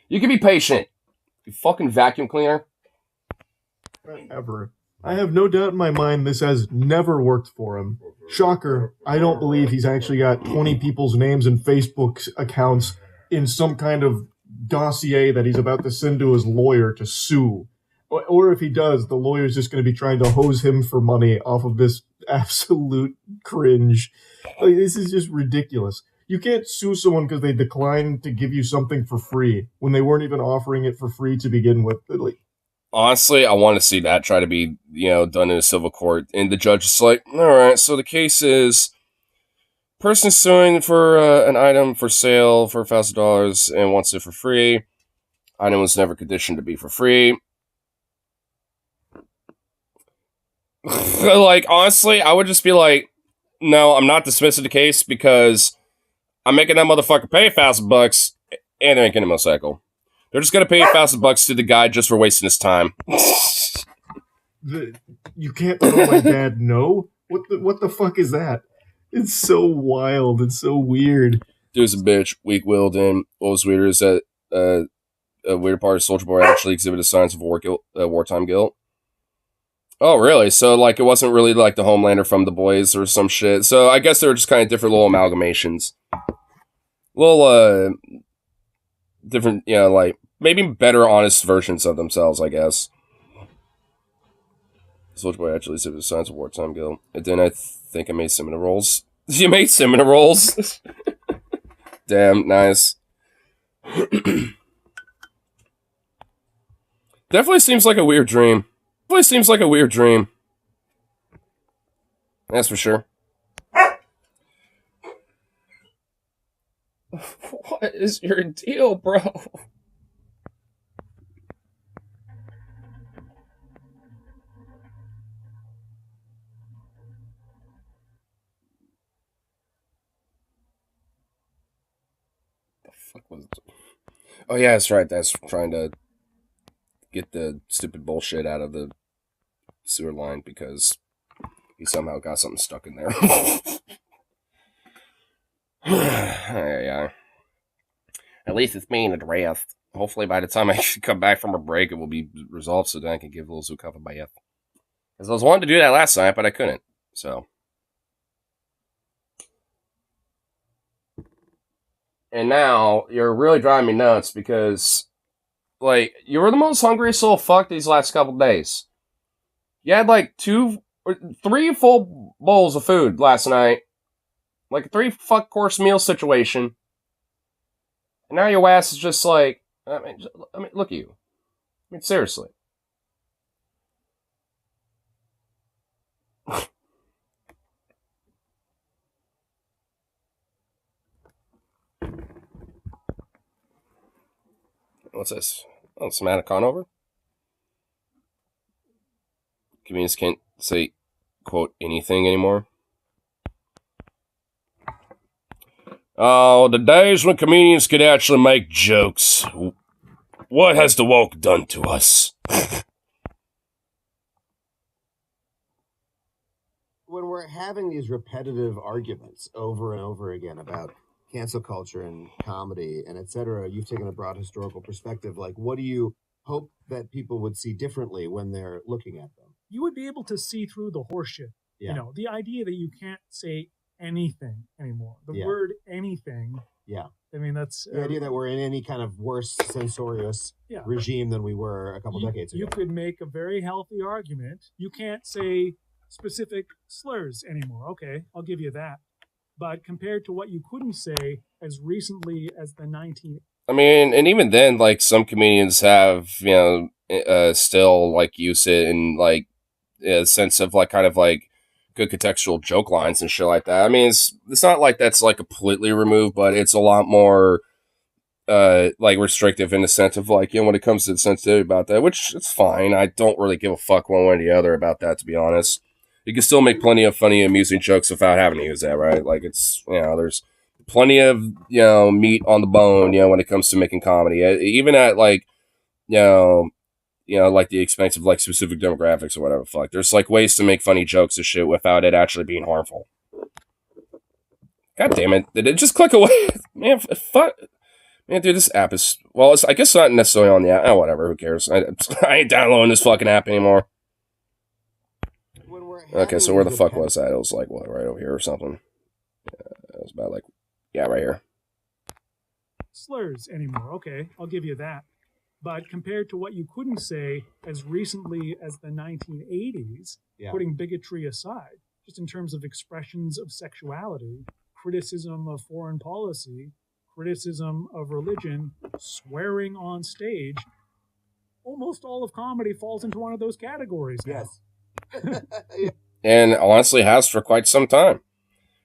You can be patient. You fucking vacuum cleaner. Ever. I have no doubt in my mind this has never worked for him. Shocker, I don't believe he's actually got 20 people's names and Facebook accounts in some kind of dossier that he's about to send to his lawyer to sue. Or if he does, the lawyer's just going to be trying to hose him for money off of this absolute cringe. Like, this is just ridiculous. You can't sue someone because they declined to give you something for free when they weren't even offering it for free to begin with. Like, honestly, I want to see that try to be, you know, done in a civil court. And the judge is like, all right, so the case is person suing for an item for sale for $1,000 and wants it for free. Item was never conditioned to be for free. Like, honestly, I would just be like, no, I'm not dismissing the case because I'm making that motherfucker pay $1,000 and they're making a motorcycle. They're just gonna pay $1,000 to the guy just for wasting his time. You can't tell my dad no? What the fuck is that? It's so wild. It's so weird. Dude's a bitch, weak-willed, and what was weirder is that a weird part of Soldier Boy actually exhibited signs of wartime guilt. Oh, really? So, like, it wasn't really like the Homelander from The Boys or some shit. So, I guess they were just kind of different little amalgamations. Little, different, you know, like, maybe better, honest versions of themselves, I guess. Soldier Boy actually exhibited signs of wartime guilt. And then I think I made cinnamon rolls. You made cinnamon rolls? Damn, nice. Definitely seems like a weird dream. That's for sure. What is your deal, bro? The fuck was it? Oh yeah, that's right. That's trying to get the stupid bullshit out of the sewer line because he somehow got something stuck in there. Yeah. At least it's being addressed. Hopefully by the time I come back from a break, it will be resolved so then I can give little Zukav a bath. Because I was wanting to do that last night, but I couldn't. So. And now you're really driving me nuts because, like, you were the most hungriest little fuck these last couple days. You had like 2 or 3 full bowls of food last night. Like a 3 fuck course meal situation. And now your ass is just like, I mean, look at you. I mean, seriously. What's this? Oh, some Atacon over? Comedians can't say, quote, anything anymore. Oh, the days when comedians could actually make jokes. What has the woke done to us? When we're having these repetitive arguments over and over again about cancel culture and comedy and etc., you've taken a broad historical perspective. Like, what do you hope that people would see differently when they're looking at them? You would be able to see through the horseshit. Yeah. You know, the idea that you can't say anything anymore. The word anything. Yeah. I mean, that's... the idea that we're in any kind of worse censorious regime than we were a couple decades ago. You could make a very healthy argument. You can't say specific slurs anymore. Okay, I'll give you that. But compared to what you couldn't say as recently as the 19... I mean, and even then, like, some comedians have, you know, still, like, use it in, like, a sense of, like, kind of, like, good contextual joke lines and shit like that. I mean, it's not like that's, like, completely removed, but it's a lot more, like, restrictive in the sense of, like, you know, when it comes to the sensitivity about that, which it's fine. I don't really give a fuck one way or the other about that, to be honest. You can still make plenty of funny, amusing jokes without having to use that, right? Like, it's, you know, there's plenty of, you know, meat on the bone, you know, when it comes to making comedy. Even at, like, you know, like the expense of, like, specific demographics or whatever. Fuck. There's, like, ways to make funny jokes and shit without it actually being harmful. God damn it. Did it just click away? Man, fuck. Man, dude, this app is... Well, I guess not necessarily on the app. Oh, whatever. Who cares? I ain't downloading this fucking app anymore. Okay, so where the fuck was that? It was, like, what, right over here or something? It was about, like... Yeah, right here. Slurs anymore. Okay, I'll give you that. But compared to what you couldn't say as recently as the 1980s, putting bigotry aside, just in terms of expressions of sexuality, criticism of foreign policy, criticism of religion, swearing on stage, almost all of comedy falls into one of those categories now. Yes. And honestly has for quite some time.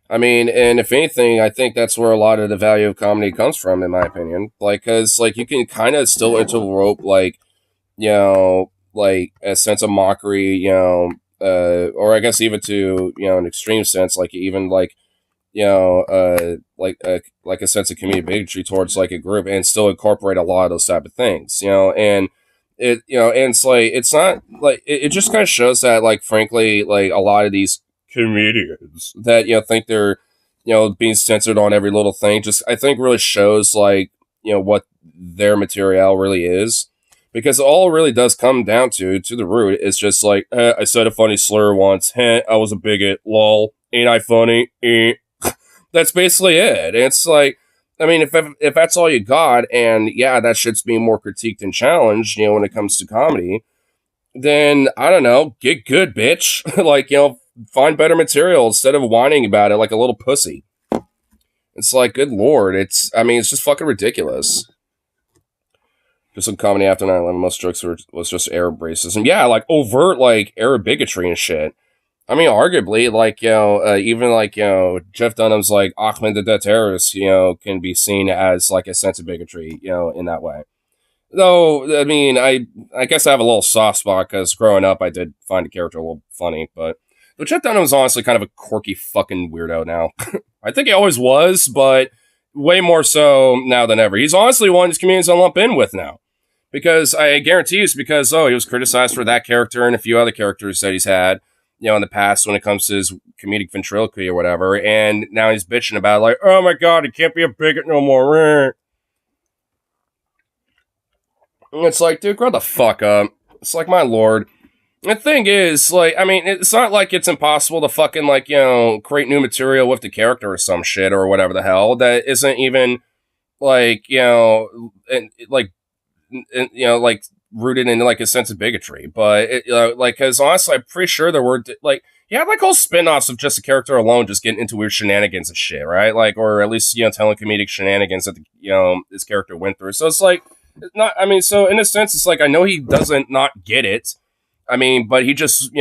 I mean, and if anything, I think that's where a lot of the value of comedy comes from, in my opinion. Like, because, like, you can kind of still interrope, like, you know, like, a sense of mockery, you know, or I guess even to, you know, an extreme sense, like, even, like, you know, like a sense of community bigotry towards, like, a group and still incorporate a lot of those type of things, you know, and it, you know, and it's like, it's not, like, it just kind of shows that, like, frankly, like, a lot of these comedians that, you know, think they're, you know, being censored on every little thing, just, I think really shows, like, you know, what their material really is, because all it really does come down to the root is just like, I said a funny slur once, I was a bigot, lol, ain't I funny, That's basically it. It's like, I mean, if that's all you got, and yeah, that shit's being more critiqued and challenged, you know, when it comes to comedy, then, I don't know, get good, bitch. Like, you know, find better material instead of whining about it like a little pussy. It's like, good lord, it's just fucking ridiculous. Just some comedy after 9/11, most jokes was just Arab racism. Yeah, like, overt, like, Arab bigotry and shit. I mean, arguably, like, you know, even, like, you know, Jeff Dunham's, like, Ahmed the terrorist, you know, can be seen as, like, a sense of bigotry, you know, in that way. Though, I mean, I guess I have a little soft spot, because growing up, I did find the character a little funny, but Jeff Dunham is honestly kind of a quirky fucking weirdo now. I think he always was, but way more so now than ever. He's honestly one of these comedians I lump in with now. Because I guarantee it's because, he was criticized for that character and a few other characters that he's had, in the past when it comes to his comedic ventriloquy or whatever, and now he's bitching about it, like, oh my god, he can't be a bigot no more. And it's like, dude, grow the fuck up. It's like, my lord. The thing is, like, I mean, it's not like it's impossible to fucking, like, create new material with the character or some shit or whatever the hell that isn't even, like, like rooted in, like, a sense of bigotry. But, like, because honestly, I'm pretty sure there were, like, you have, like, whole spin-offs of just the character alone just getting into weird shenanigans and shit, right? Like, or at least, telling comedic shenanigans that, this character went through. So it's like, so in a sense, it's like, I know he doesn't not get it. I mean, but he just,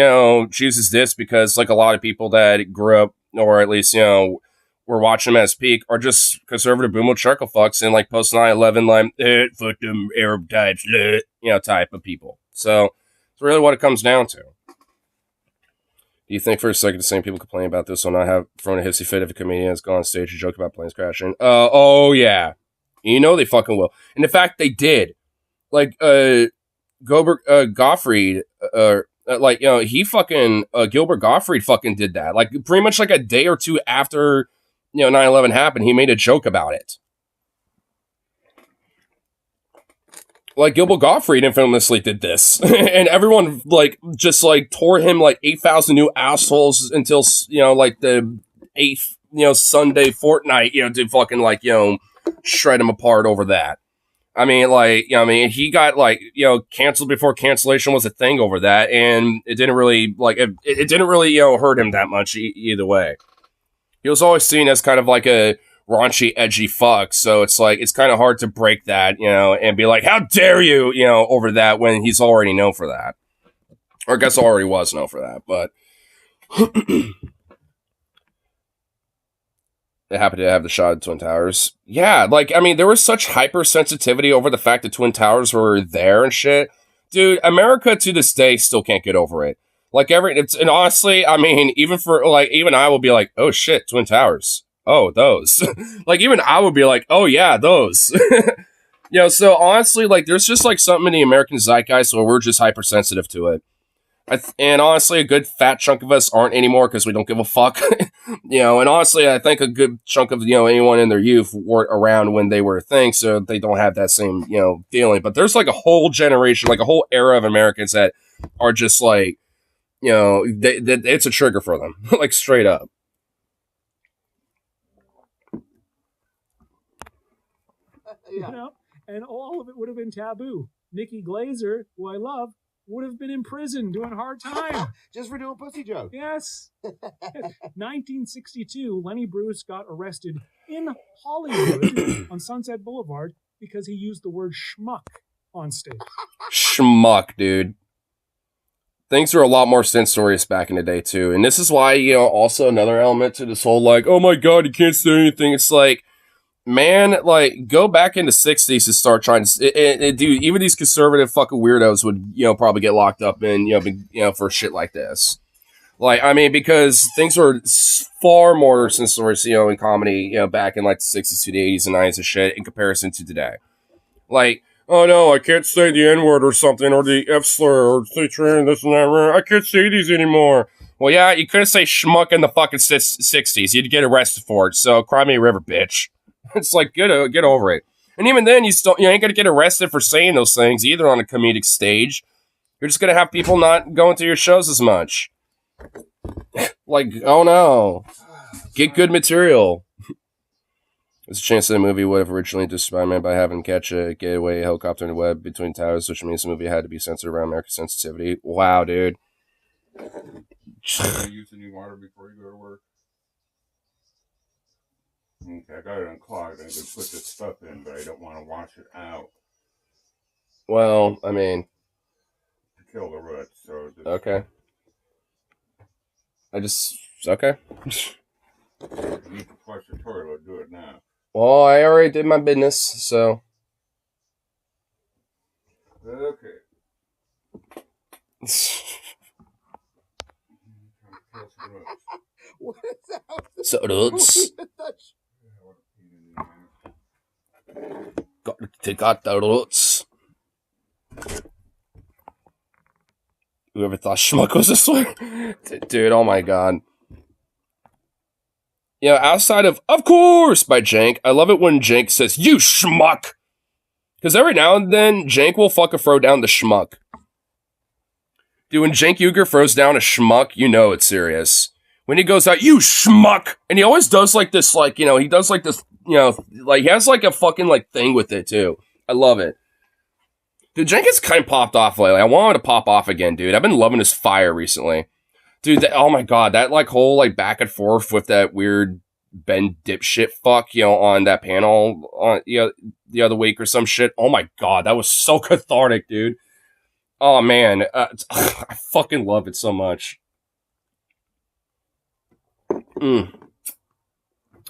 chooses this because, like, a lot of people that grew up, or at least, were watching him at his peak, are just conservative boomer chuckle fucks and, like, post 9/11, like, fuck them Arab types, type of people. So, it's really what it comes down to. Do you think for a second the same people complaining about this will not have thrown a hissy fit if a comedian has gone on stage and joked about planes crashing? Oh, yeah. They fucking will. And in fact, they did. Like, Gilbert Gottfried, he fucking, Gilbert Gottfried fucking did that. Like, pretty much like a day or two after, 9/11 happened, he made a joke about it. Like, Gilbert Gottfried infamously did this. And everyone, like, just, like, tore him, like, 8,000 new assholes until, like, the 8th, Sunday fortnight, to fucking, like, shred him apart over that. I mean, like, he got, like, canceled before cancellation was a thing over that, and it didn't really, like, it didn't really, hurt him that much either way. He was always seen as kind of like a raunchy, edgy fuck, so it's like, it's kind of hard to break that, and be like, how dare you, over that when he's already known for that. Or I guess already was known for that, but... It happened to have the shot of Twin Towers. Yeah, like, I mean, there was such hypersensitivity over the fact that Twin Towers were there and shit. Dude, America to this day still can't get over it. Like, and honestly, I mean, even I will be like, oh shit, Twin Towers. Oh, those. Like, even I would be like, oh yeah, those. So honestly, like, there's just, like, something in the American zeitgeist where we're just hypersensitive to it. And honestly, a good fat chunk of us aren't anymore because we don't give a fuck. And honestly, I think a good chunk of, anyone in their youth weren't around when they were a thing, so they don't have that same, feeling. But there's, like, a whole generation, like, a whole era of Americans that are just, like, it's a trigger for them. Like, straight up. And all of it would have been taboo. Nikki Glazer, who I love, would have been in prison doing hard time. Just for doing pussy jokes. Yes. 1962, Lenny Bruce got arrested in Hollywood on Sunset Boulevard because he used the word schmuck on stage. Schmuck, dude. Things were a lot more censorious back in the day, too. And this is why, also another element to this whole, like, oh my god, you can't say anything. It's like, man, like, go back in the 60s and start trying to... dude, even these conservative fucking weirdos would, probably get locked up in, for shit like this. Like, I mean, because things were far more censorious, in comedy, back in, like, the 60s to the 80s and 90s and shit in comparison to today. Like, oh no, I can't say the N-word or something, or the F-slur, or say this and that. I can't say these anymore. Well, yeah, you couldn't say schmuck in the fucking 60s. You'd get arrested for it, so cry me a river, bitch. It's like, get over it. And even then, you ain't gonna get arrested for saying those things either on a comedic stage. You're just gonna have people not going to your shows as much. Like, oh no. Get good material. There's a chance that the movie would have originally just Spider-Man by having him catch a getaway helicopter in the web between towers, which means the movie had to be censored around American sensitivity. Wow, dude. Use the new water before you go to work. Okay, I got it unclogged. I could put this stuff in, but I don't want to wash it out. Well, I mean... To kill the roots, so... Okay. Okay. You need to flush the toilet, do it now. Well, I already did my business, so... Okay. What is that? So, roots. Got to take out the roots. Whoever thought schmuck was a swear. Dude, oh my god. You know, outside of course, by Jank, I love it when Jank says, you schmuck! Because every now and then, Jank will fucking throw down the schmuck. Dude, when Jank Uger throws down a schmuck, you know it's serious. When he goes out, you schmuck! And he always does like this, like, you know, he does like this, you know, like, he has like a fucking, like, thing with it, too. I love it. Dude, Jank has kind of popped off lately. I want him to pop off again, dude. I've been loving his fire recently. Dude, oh my god, that, like, whole, like, back and forth with that weird Ben dipshit fuck, you know, on that panel on, you know, the other week or some shit. Oh my god, that was so cathartic, dude. Oh, man. I fucking love it so much. I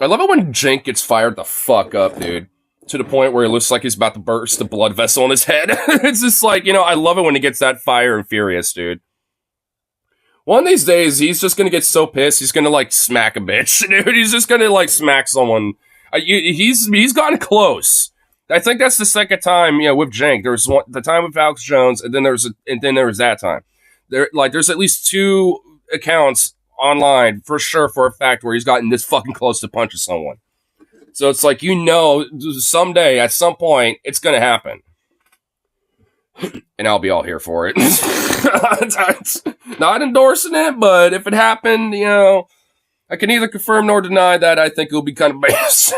love it when Jank gets fired the fuck up, dude. To the point where it looks like he's about to burst the blood vessel in his head. It's just like, you know, I love it when he gets that fire and furious, dude. One of these days, he's just gonna get so pissed, he's gonna, like, smack a bitch, dude. He's just gonna, like, smack someone. He's gotten close. I think that's the second time, you know, with Jank. There was the time with Alex Jones, and then there was that time. There's at least 2 accounts online, for sure, for a fact, where he's gotten this fucking close to punching someone. So it's like, you know, someday, at some point, it's gonna happen. And I'll be all here for it. Not endorsing it, but if it happened, you know, I can neither confirm nor deny that. I think it'll be kind of based.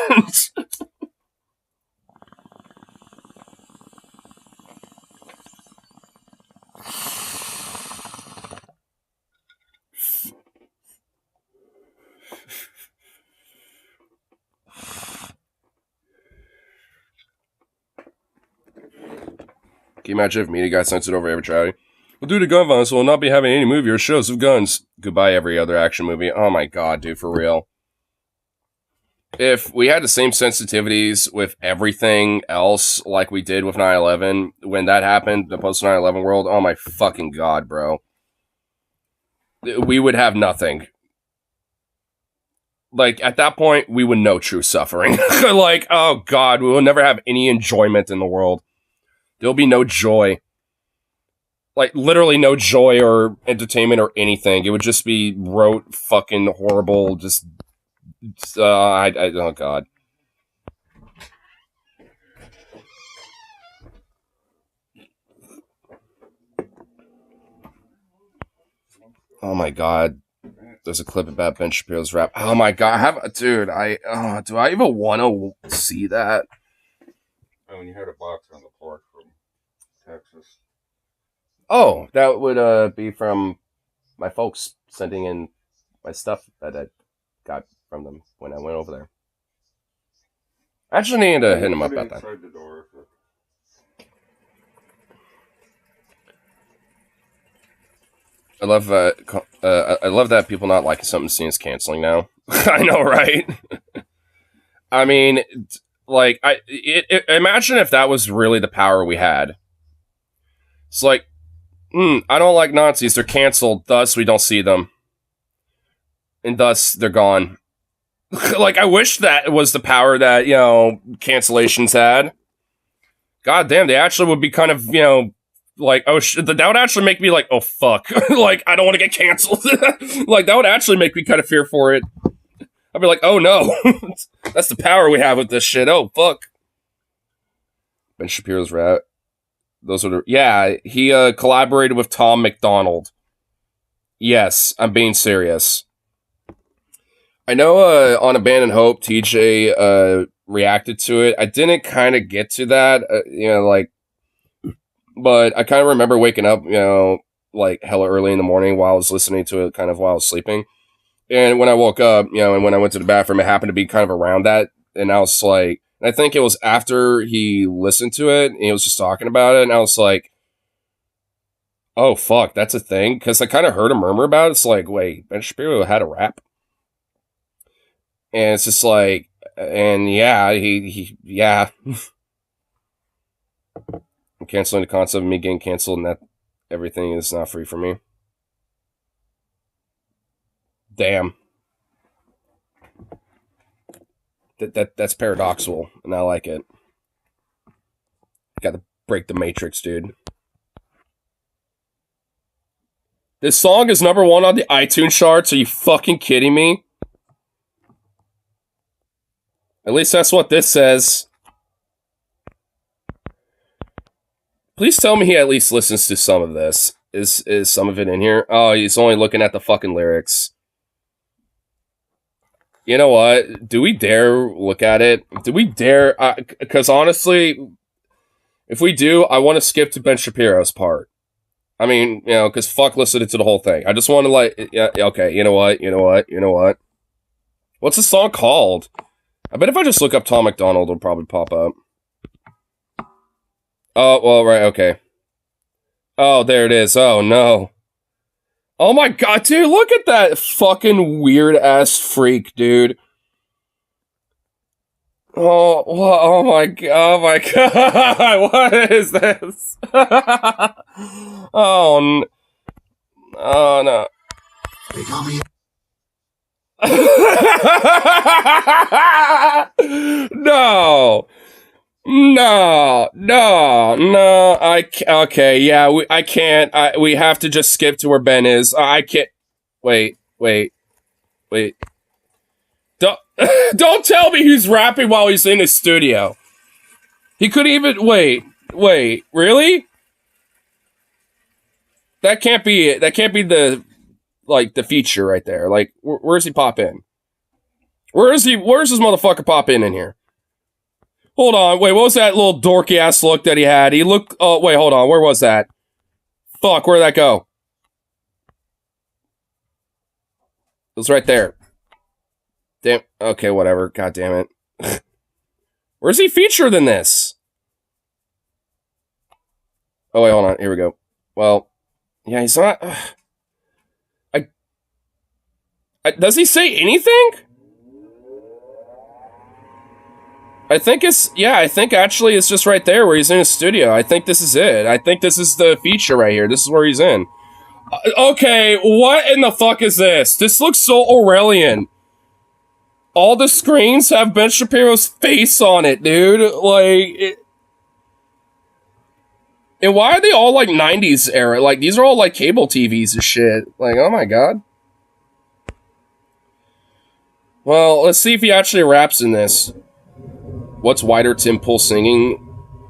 Can you imagine if media got censored over every charity? Well, due to gun violence, we'll not be having any movie or shows of guns. Goodbye, every other action movie. Oh my god, dude, for real. If we had the same sensitivities with everything else like we did with 9/11, when that happened, the post 9/11 world, oh my fucking god, bro. We would have nothing. Like, at that point, we would know true suffering. Like, oh god, we will never have any enjoyment in the world. There'll be no joy. Like, literally no joy or entertainment or anything. It would just be rote, fucking horrible, just... oh, God. Oh, my God. There's a clip about Ben Shapiro's rap. Oh, my God. Do I even want to see that? Oh, and you had a box on the porch from Texas. Oh, that would be from my folks sending in my stuff that I got from them when I went over there. I actually need to hit him up about that. The door, so. I love that people not liking something seen as canceling now. I know, right? I mean, like, imagine if that was really the power we had. It's like, I don't like Nazis. They're canceled. Thus, we don't see them. And thus, they're gone. Like, I wish that was the power that, you know, cancellations had. God damn, they actually would be kind of, you know, like, oh, that would actually make me like, oh, fuck. Like, I don't want to get canceled. Like, that would actually make me kind of fear for it. I'd be like, oh, no. That's the power we have with this shit. Oh, fuck. Ben Shapiro's rap. Those are yeah, he collaborated with Tom McDonald. Yes, I'm being serious. I know on Abandoned Hope, TJ reacted to it. I didn't kind of get to that, you know, like, but I kind of remember waking up, you know, like hella early in the morning while I was listening to it, kind of while I was sleeping. And when I woke up, you know, and when I went to the bathroom, it happened to be kind of around that. And I was like, I think it was after he listened to it and he was just talking about it. And I was like, oh, fuck, that's a thing. Because I kind of heard a murmur about it. It's like, wait, Ben Shapiro had a rap? And it's just like, and yeah, yeah. I'm canceling the concept of me getting canceled and that everything is not free for me. Damn. That's paradoxical, and I like it. Got to break the matrix, dude. This song is #1 on the iTunes charts. Are you fucking kidding me? At least that's what this says. Please tell me he at least listens to some of this. Is some of it in here? Oh, he's only looking at the fucking lyrics. You know what? Do we dare look at it? Do we dare? Because honestly, if we do, I want to skip to Ben Shapiro's part. I mean, you know, because fuck listening to the whole thing. I just want to like, yeah, okay, you know what? What's the song called? I bet if I just look up Tom McDonald, it'll probably pop up. Oh, well, right, okay. Oh, there it is. Oh, no. Oh my god, dude, look at that fucking weird-ass freak, dude. Oh my god, what is this? Oh no. No. Okay, yeah, I can't. We have to just skip to where Ben is. I can't. Wait. Don't tell me he's rapping while he's in his studio. He couldn't even. Wait. Really? That can't be it. That can't be the feature right there. Like, where's he pop in? Where's this motherfucker pop in here? Hold on, wait, what was that little dorky ass look that he had? He looked, oh, wait, hold on, where was that? Fuck, where'd that go? It was right there. Damn, okay, whatever, god damn it. Where's he featured in this? Oh, wait, hold on, here we go. Well, yeah, he's not, does he say anything? I think actually it's just right there where he's in his studio. I think this is it. I think this is the feature right here. This is where he's in. Okay, what in the fuck is this? This looks so Orwellian. All the screens have Ben Shapiro's face on it, dude. And why are they all like 90s era? Like, these are all like cable TVs and shit. Like, oh my god. Well, let's see if he actually raps in this. What's wider, Timple singing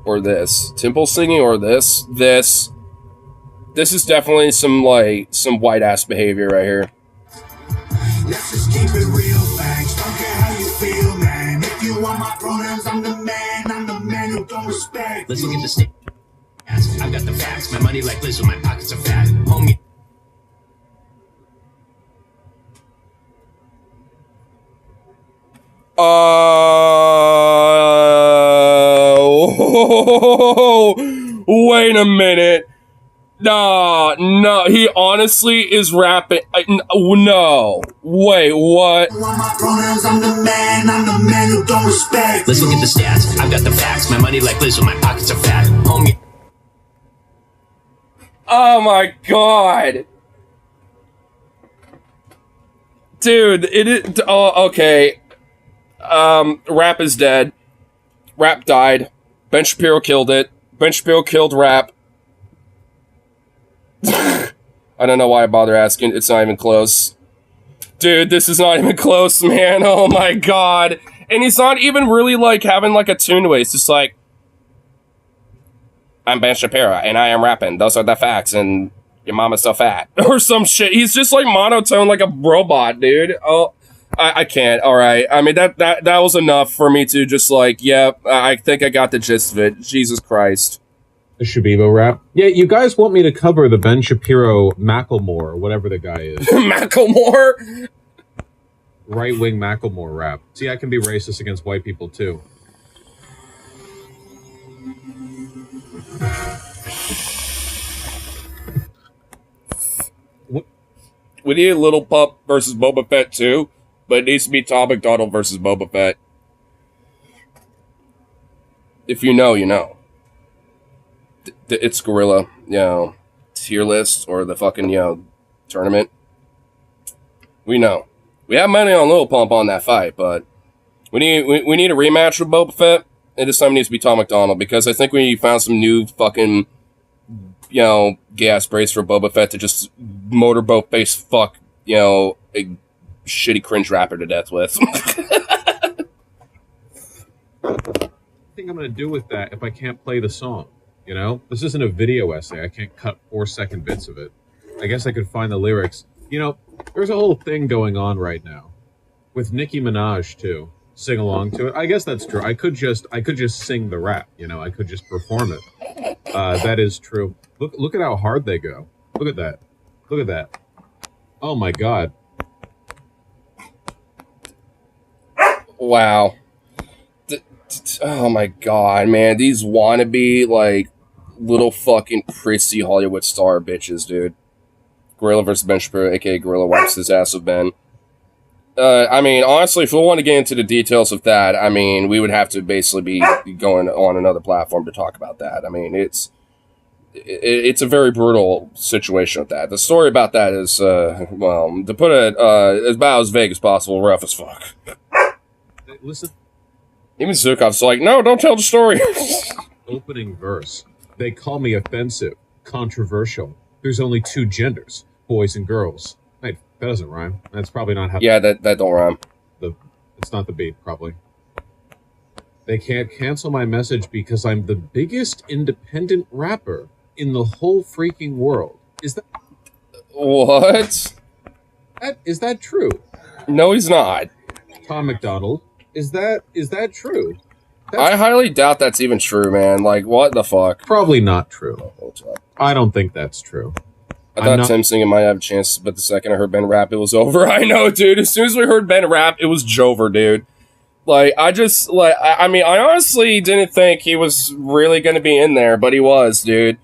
or this? Timple singing or this? This is definitely some white ass behavior right here. Let's just keep it real facts. Don't care how you feel, man. If you want my pronouns, I'm the man who don't respect. Let's look at the state. I've got the facts. My money like Liz, my pockets are fat. Homie. Wait a minute. No, he honestly is rapping. No. Wait, what? I'm the man who don't respect. Let's look at the stats. I've got the facts. My money like Liz, my pockets are fat. Homie. Oh my god. Dude, it is. Oh, okay. Rap is dead. Rap died. Ben Shapiro killed it. Ben Shapiro killed rap. I don't know why I bother asking. It's not even close. Dude, this is not even close, man. Oh my god. And he's not even really having a tune to it. It's just like, I'm Ben Shapiro and I am rapping. Those are the facts and your mama's so fat. Or some shit. He's just monotone like a robot, dude. Oh, I can't. All right. I mean, that was enough for me to just I think I got the gist of it. Jesus Christ. The Shabibo rap. Yeah, you guys want me to cover the Ben Shapiro Macklemore, or whatever the guy is. Macklemore? Right-wing Macklemore rap. See, I can be racist against white people, too. We need Little Pup versus Boba Fett, too, but it needs to be Tom McDonald versus Boba Fett. If you know, you know. It's Gorilla, tier list or the fucking, tournament. We know. We have money on Lil Pump on that fight, but we need a rematch with Boba Fett, and this time it needs to be Tom McDonald, because I think we found some new fucking gas brace for Boba Fett to just motorboat face fuck, a shitty cringe rapper to death with. I think I'm going to do with that if I can't play the song, This isn't a video essay. I can't cut 4-second bits of it. I guess I could find the lyrics. There's a whole thing going on right now with Nicki Minaj too. Sing along to it. I guess that's true. I could just sing the rap, I could just perform it. That is true. Look at how hard they go. Look at that. Look at that. Oh my god. Wow. Oh my god, man. These wannabe, little fucking prissy Hollywood star bitches, dude. Gorilla versus Ben Shapiro, aka Gorilla wipes his ass with Ben. Honestly, if we want to get into the details of that, we would have to basically be going on another platform to talk about that. It's a very brutal situation with that. The story about that is, to put it about as vague as possible, rough as fuck. Listen. Even Zukov's like, no, don't tell the story. Opening verse. They call me offensive, controversial. There's only 2 genders, boys and girls. Hey, that doesn't rhyme. That's probably not how... Yeah, that don't rhyme. It's not the beat, probably. They can't cancel my message because I'm the biggest independent rapper in the whole freaking world. Is that... What? Is that true? No, he's not. Tom McDonald, is that true? I highly doubt that's even true, man. What the fuck? Probably not true. I don't think that's true. I thought Tim singing might have a chance, but the second I heard Ben rap, it was over. I know, dude. As soon as we heard Ben rap, it was Jover, dude. I honestly didn't think he was really going to be in there, but he was, dude.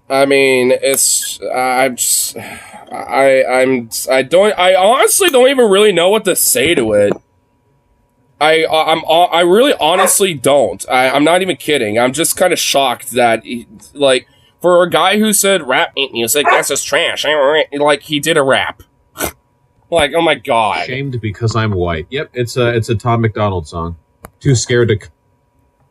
I honestly don't even really know what to say to it. I really honestly don't. I'm not even kidding. I'm just kind of shocked that, for a guy who said rap ain't music, that's just trash. He did a rap. Oh my god. Shamed because I'm white. Yep, it's a Tom McDonald song. Too scared to...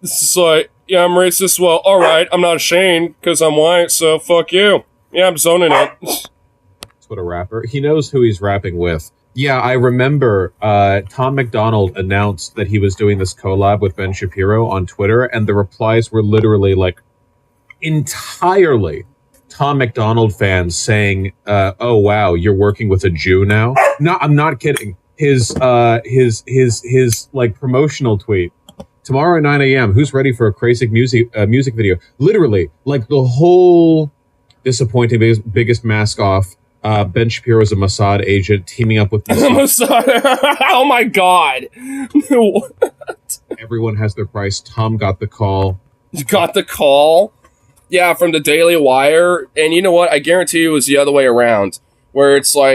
It's yeah, I'm racist. Well, alright, I'm not ashamed because I'm white, so fuck you. Yeah, I'm zoning it. That's what a rapper... He knows who he's rapping with. Yeah, I remember Tom McDonald announced that he was doing this collab with Ben Shapiro on Twitter, and the replies were literally entirely Tom McDonald fans saying, "Oh wow, you're working with a Jew now." No, I'm not kidding. His promotional tweet tomorrow at 9 a.m. Who's ready for a crazy music video? Literally, the whole disappointing biggest mask off. Ben Shapiro is a Mossad agent teaming up with Mossad. Oh my god! What? Everyone has their price. Tom got the call. You got the call? Yeah, from the Daily Wire. And you know what? I guarantee you it was the other way around. Where it's Tom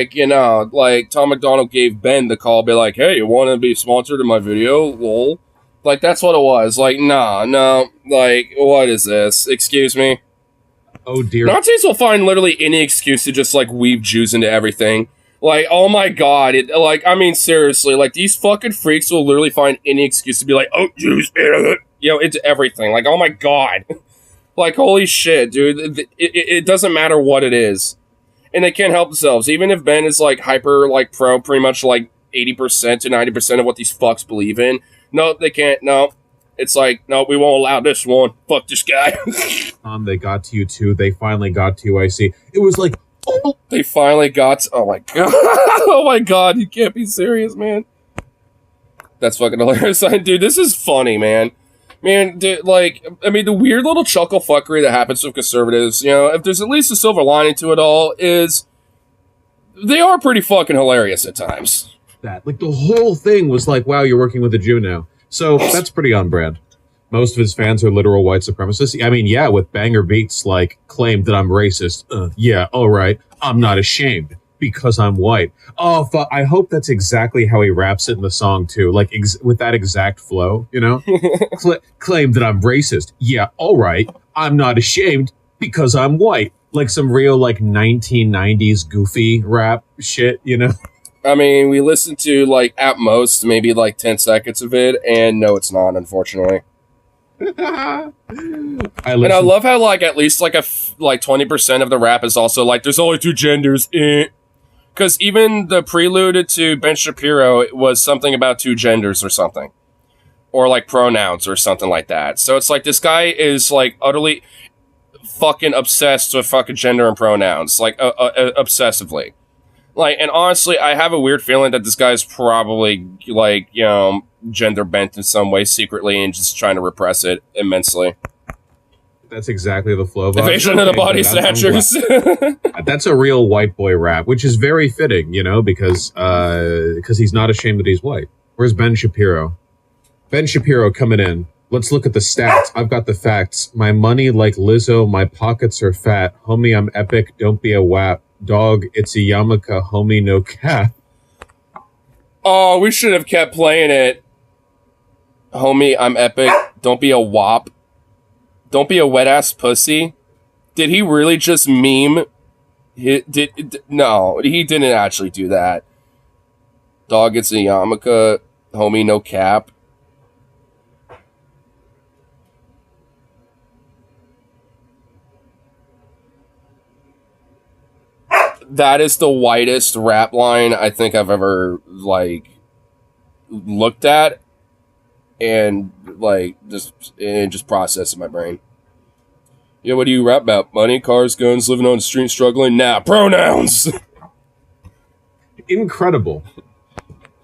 McDonald gave Ben the call, be like, hey, you want to be sponsored in my video? Lol. That's what it was. No. What is this? Excuse me? Oh dear. Nazis will find literally any excuse to just weave Jews into everything. Oh my god. Seriously, these fucking freaks will literally find any excuse to be like, oh, Jews, into everything. Oh my god. Holy shit, dude. It doesn't matter what it is. And they can't help themselves. Even if Ben is hyper pro pretty much 80% to 90% of what these fucks believe in. No, they can't. No. It's no, we won't allow this one. Fuck this guy. They got to you too. They finally got to you, I see. It was oh. They finally got to, oh my god. Oh my god, you can't be serious, man. That's fucking hilarious. Dude, this is funny, man. Man, dude, the weird little chuckle fuckery that happens with conservatives, if there's at least a silver lining to it all, is they are pretty fucking hilarious at times. That, the whole thing was wow, you're working with a Jew now. So that's pretty on brand. Most of his fans are literal white supremacists. Yeah, with banger beats claim that I'm racist. Yeah, all right. I'm not ashamed because I'm white. Oh, fuck. I hope that's exactly how he raps it in the song, too. With that exact flow, Claim that I'm racist. Yeah, all right. I'm not ashamed because I'm white. Some real, 1990s goofy rap shit, We listened to, at most, maybe, 10 seconds of it, and no, it's not, unfortunately. And I love how like at least like 20% of the rap is also like there's only two genders. Because even the prelude to Ben Shapiro was something about two genders or something. Or like pronouns or something like that. So it's like this guy is like utterly fucking obsessed with fucking gender and pronouns. Like obsessively. Like, and honestly, I have a weird feeling that this guy's probably like, you know, gender bent in some way secretly and just trying to repress it immensely. That's exactly the flow of Invasion of the Body Snatchers. That's a real white boy rap, which is very fitting, you know, because he's not ashamed that he's white. Where's Ben Shapiro? Ben Shapiro coming in. Let's look at the stats. I've got the facts. My money like Lizzo. My pockets are fat. Homie, I'm epic. Don't be a wap. Dog, it's a yarmulke. Homie, no cap. Oh, we should have kept playing it. Homie, I'm epic. Don't be a wop. Don't be a wet-ass pussy. Did he really just meme? No, he didn't actually do that. Dog, it's a yarmulke. Homie, no cap. That is the whitest rap line I think I've ever, like, looked at. And, like, just process in my brain. Yeah, what do you rap about? Money, cars, guns, living on the street, struggling? Nah, pronouns! Incredible.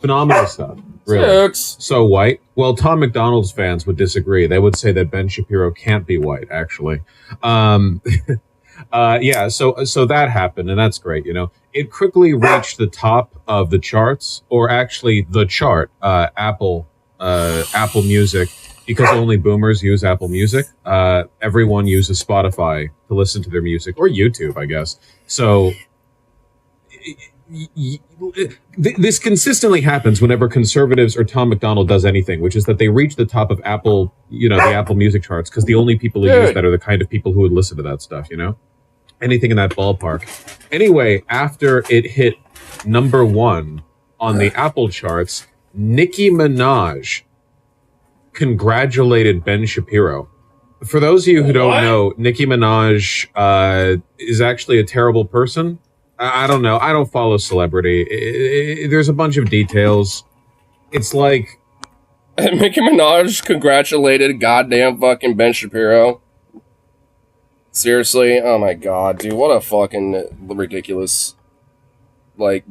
Phenomenal stuff. Really. Six. So white? Well, Tom McDonald's fans would disagree. They would say that Ben Shapiro can't be white, actually. Yeah, so that happened, and that's great, you know. It quickly reached the top of the charts, or actually the chart, Apple Music, because only boomers use Apple Music. Everyone uses Spotify to listen to their music, or YouTube, I guess. So this consistently happens whenever conservatives or Tom McDonald does anything, which is that they reach the top of Apple, you know, the Apple Music charts, because the only people who use that are the kind of people who would listen to that stuff, you know? Anything in that ballpark. Anyway, after it hit number 1 on the Apple charts, Nicki Minaj congratulated Ben Shapiro. For those of you who don't know, Nicki Minaj is actually a terrible person. I don't know. I don't follow celebrity. There's a bunch of details. It's like... Nicki Minaj congratulated goddamn fucking Ben Shapiro. Seriously? Oh my god, dude. What a fucking ridiculous... Like...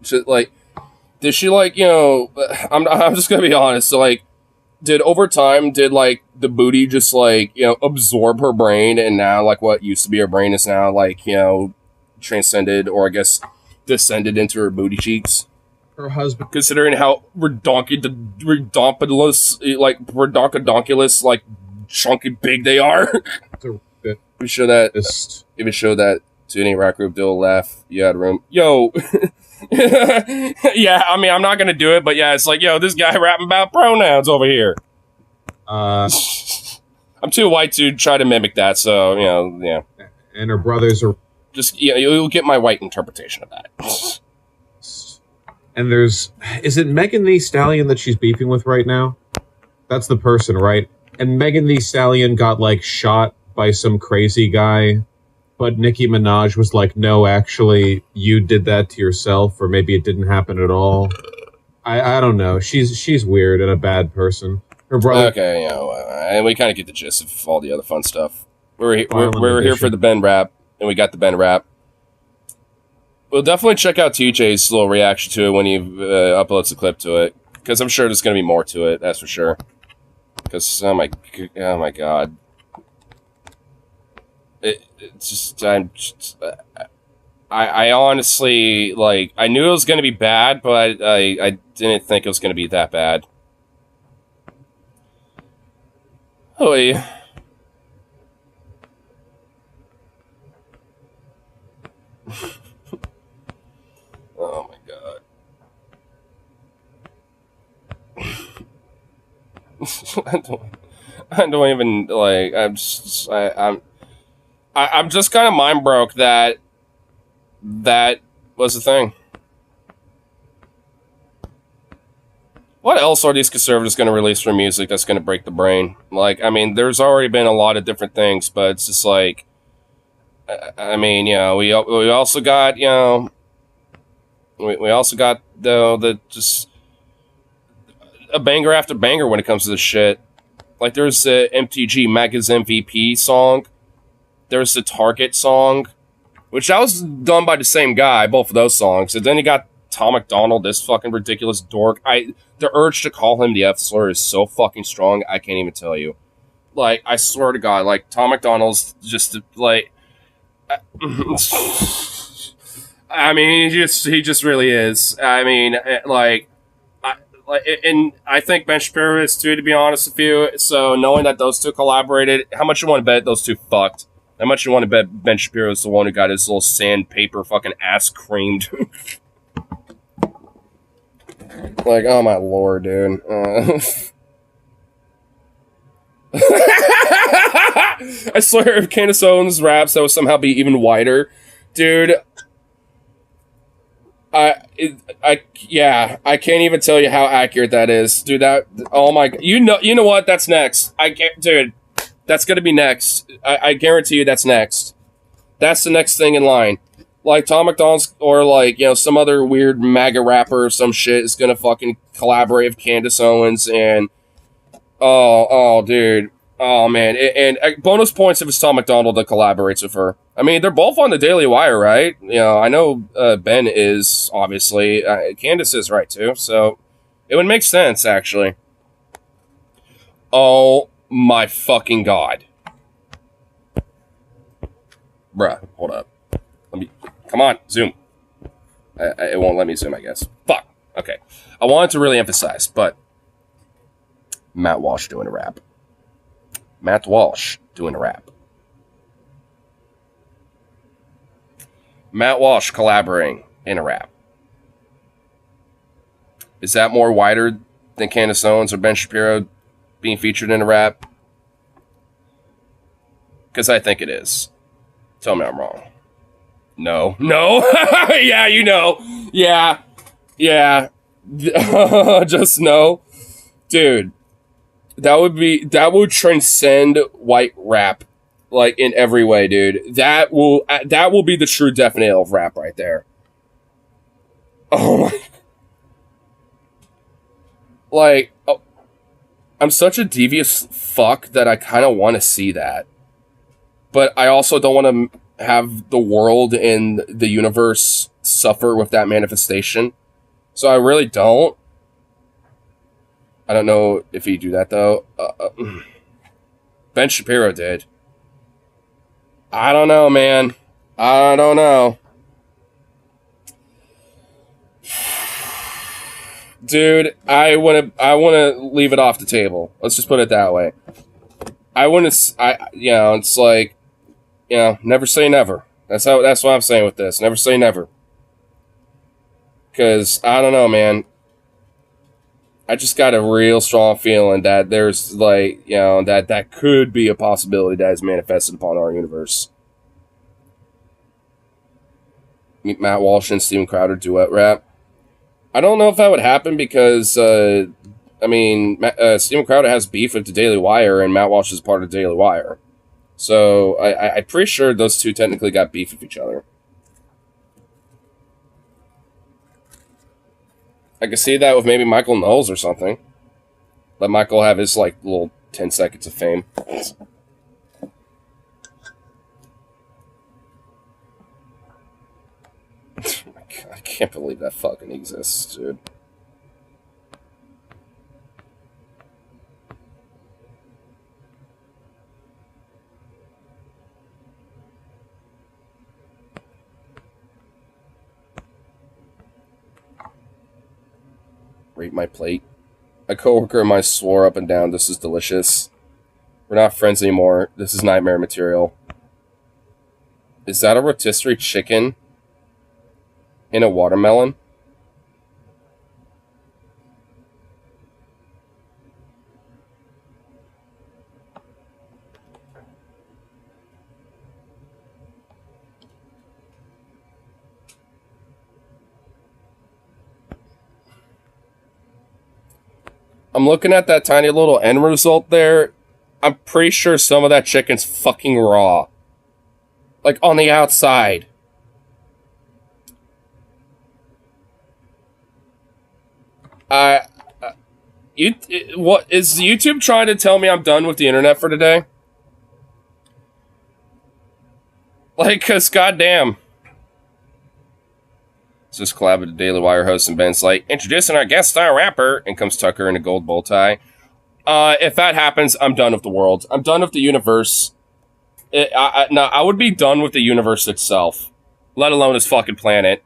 Did she, like, you know... I'm just gonna be honest. So, like... Over time, like, the booty just, like, you know, absorb her brain, and now, like, what used to be her brain is now, like, you know, transcended, or I guess descended into her booty cheeks? Her husband... Considering how redonkulous, like, chunky big they are. If we show that to any rap group, they'll laugh. You had room. Yo. Yeah, I mean, I'm not gonna do it, but yeah, it's like, yo, this guy rapping about pronouns over here. I'm too white to try to mimic that, so, you know, yeah. And her brothers are... Just, yeah, you'll get my white interpretation of that. And there's... Is it Megan Thee Stallion that she's beefing with right now? That's the person, right? And Megan Thee Stallion got, like, shot by some crazy guy, but Nicki Minaj was like, no, actually, you did that to yourself, or maybe it didn't happen at all. I don't know. She's weird and a bad person. Her brother... Okay, you know, and we kind of get the gist of all the other fun stuff. We're here for the Ben rap, and we got the Ben rap. We'll definitely check out TJ's little reaction to it when he uploads a clip to it, because I'm sure there's going to be more to it, that's for sure. Because, oh my god. It's just, I honestly, like, I knew it was going to be bad, but I didn't think it was going to be that bad. Oh, yeah. Oh my god. I don't even, like, I'm just kind of mind broke that was the thing. What else are these conservatives going to release for music that's going to break the brain? Like, I mean, there's already been a lot of different things, but it's just like, I mean, you know, we also got, you know, we also got the just a banger after banger when it comes to this shit. Like, there's the MTG Mega's MVP song. There's the Target song, which that was done by the same guy, both of those songs. And then you got Tom McDonald, this fucking ridiculous dork. The urge to call him the F slur is so fucking strong, I can't even tell you. Like, I swear to God, like, Tom McDonald's just, like... I mean, he just really is. I mean, and I think Ben Shapiro is too, to be honest with you. So knowing that those two collaborated, how much you want to bet those two fucked? How much you want to bet Ben Shapiro is the one who got his little sandpaper fucking ass creamed? Like, oh my lord, dude. I swear, if Candace Owens raps, that would somehow be even wider, dude. I can't even tell you how accurate that is, dude. That, oh my, you know what? That's next. I can't, dude. That's gonna be next. I guarantee you, that's next. That's the next thing in line. Like Tom McDonald's or like, you know, some other weird MAGA rapper or some shit is gonna fucking collaborate with Candace Owens and dude. Oh, man. And bonus points if it's Tom McDonald that collaborates with her. I mean, they're both on the Daily Wire, right? You know, I know Ben is, obviously. Candace is, right, too. So, it would make sense, actually. Oh, my fucking God. Bruh, hold up. Come on, zoom. It won't let me zoom, I guess. Fuck. Okay. I wanted to really emphasize, but Matt Walsh doing a rap. Matt Walsh doing a rap. Matt Walsh collaborating in a rap. Is that more wider than Candace Owens or Ben Shapiro being featured in a rap? Because I think it is. Tell me I'm wrong. No. Yeah, you know. Yeah. Just no. Dude. That would transcend white rap, like, in every way, dude. That will be the true definition of rap right there. Oh my. Like, I'm such a devious fuck that I kind of want to see that. But I also don't want to have the world and the universe suffer with that manifestation. So I really don't. I don't know if he'd do that, though. Ben Shapiro did. I don't know, man. I don't know. Dude, I want to leave it off the table. Let's just put it that way. It's like, you know, never say never. That's what I'm saying with this. Never say never. Because, I don't know, man. I just got a real strong feeling that there's, like, you know, that could be a possibility that is manifested upon our universe. Matt Walsh and Steven Crowder duet rap. I don't know if that would happen because, Steven Crowder has beef with the Daily Wire and Matt Walsh is part of the Daily Wire. So I'm pretty sure those two technically got beef with each other. I could see that with maybe Michael Knowles or something. Let Michael have his, like, little 10 seconds of fame. I can't believe that fucking exists, dude. Rate my plate. A coworker of mine swore up and down, "This is delicious. We're not friends anymore. This is nightmare material." Is that a rotisserie chicken in a watermelon? I'm looking at that tiny little end result there. I'm pretty sure some of that chicken's fucking raw. Like, on the outside. What is YouTube trying to tell me I'm done with the internet for today? Like, cause goddamn. It's just collab with the Daily Wire host, and Ben's like, introducing our guest star rapper, and comes Tucker in a gold bow tie. If that happens, I'm done with the world. I'm done with the universe. I would be done with the universe itself, let alone this fucking planet.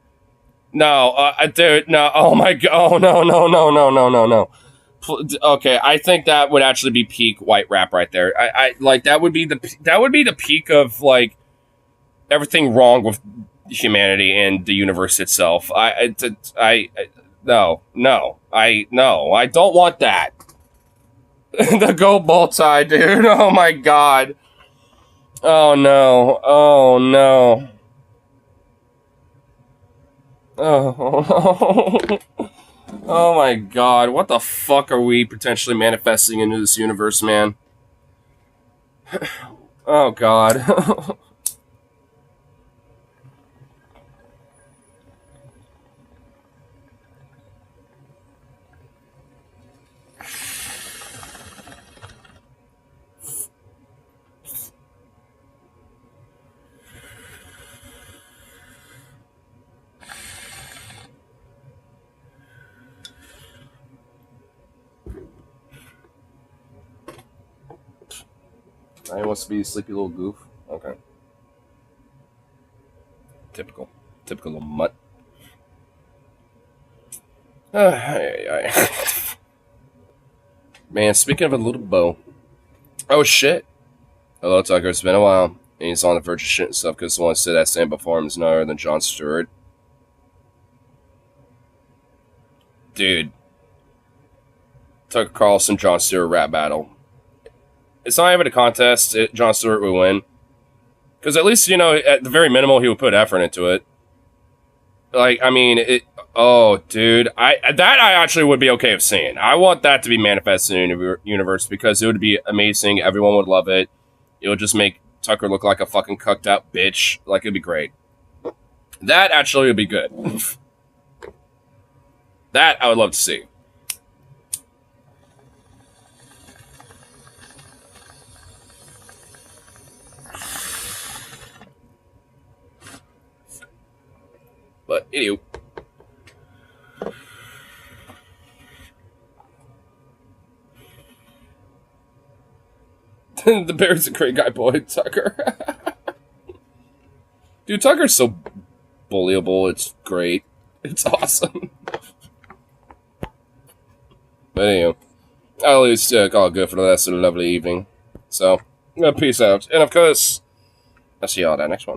No, dude, no. Oh my god. Oh no. Okay, I think that would actually be peak white rap right there. I like that would be the peak of like everything wrong with humanity and the universe itself. No, I don't want that. The gold ball tie, dude. Oh my god. Oh no. Oh no. Oh. Oh my god. What the fuck are we potentially manifesting into this universe, man? Oh god. I wants to be a sleepy little goof. Okay. Typical little mutt. Man, speaking of a little bow. Oh shit. Hello, Tucker. It's been a while. And he's on the verge of shit and stuff because the one to say that stand before him is none other than Jon Stewart. Dude. Tucker Carlson, Jon Stewart rap battle. It's not even a contest. Jon Stewart would win. Because at least, you know, at the very minimal, he would put effort into it. Like, I mean, oh, dude. I actually would be okay with seeing. I want that to be manifested in the universe because it would be amazing. Everyone would love it. It would just make Tucker look like a fucking cucked out bitch. Like, it'd be great. That actually would be good. That I would love to see. But, ew. The bear's a great guy, boy, Tucker. Dude, Tucker's so bullyable. It's great. It's awesome. But anyway, I'll at least call it good for the rest of the lovely evening. So, peace out. And of course, I'll see y'all that next one.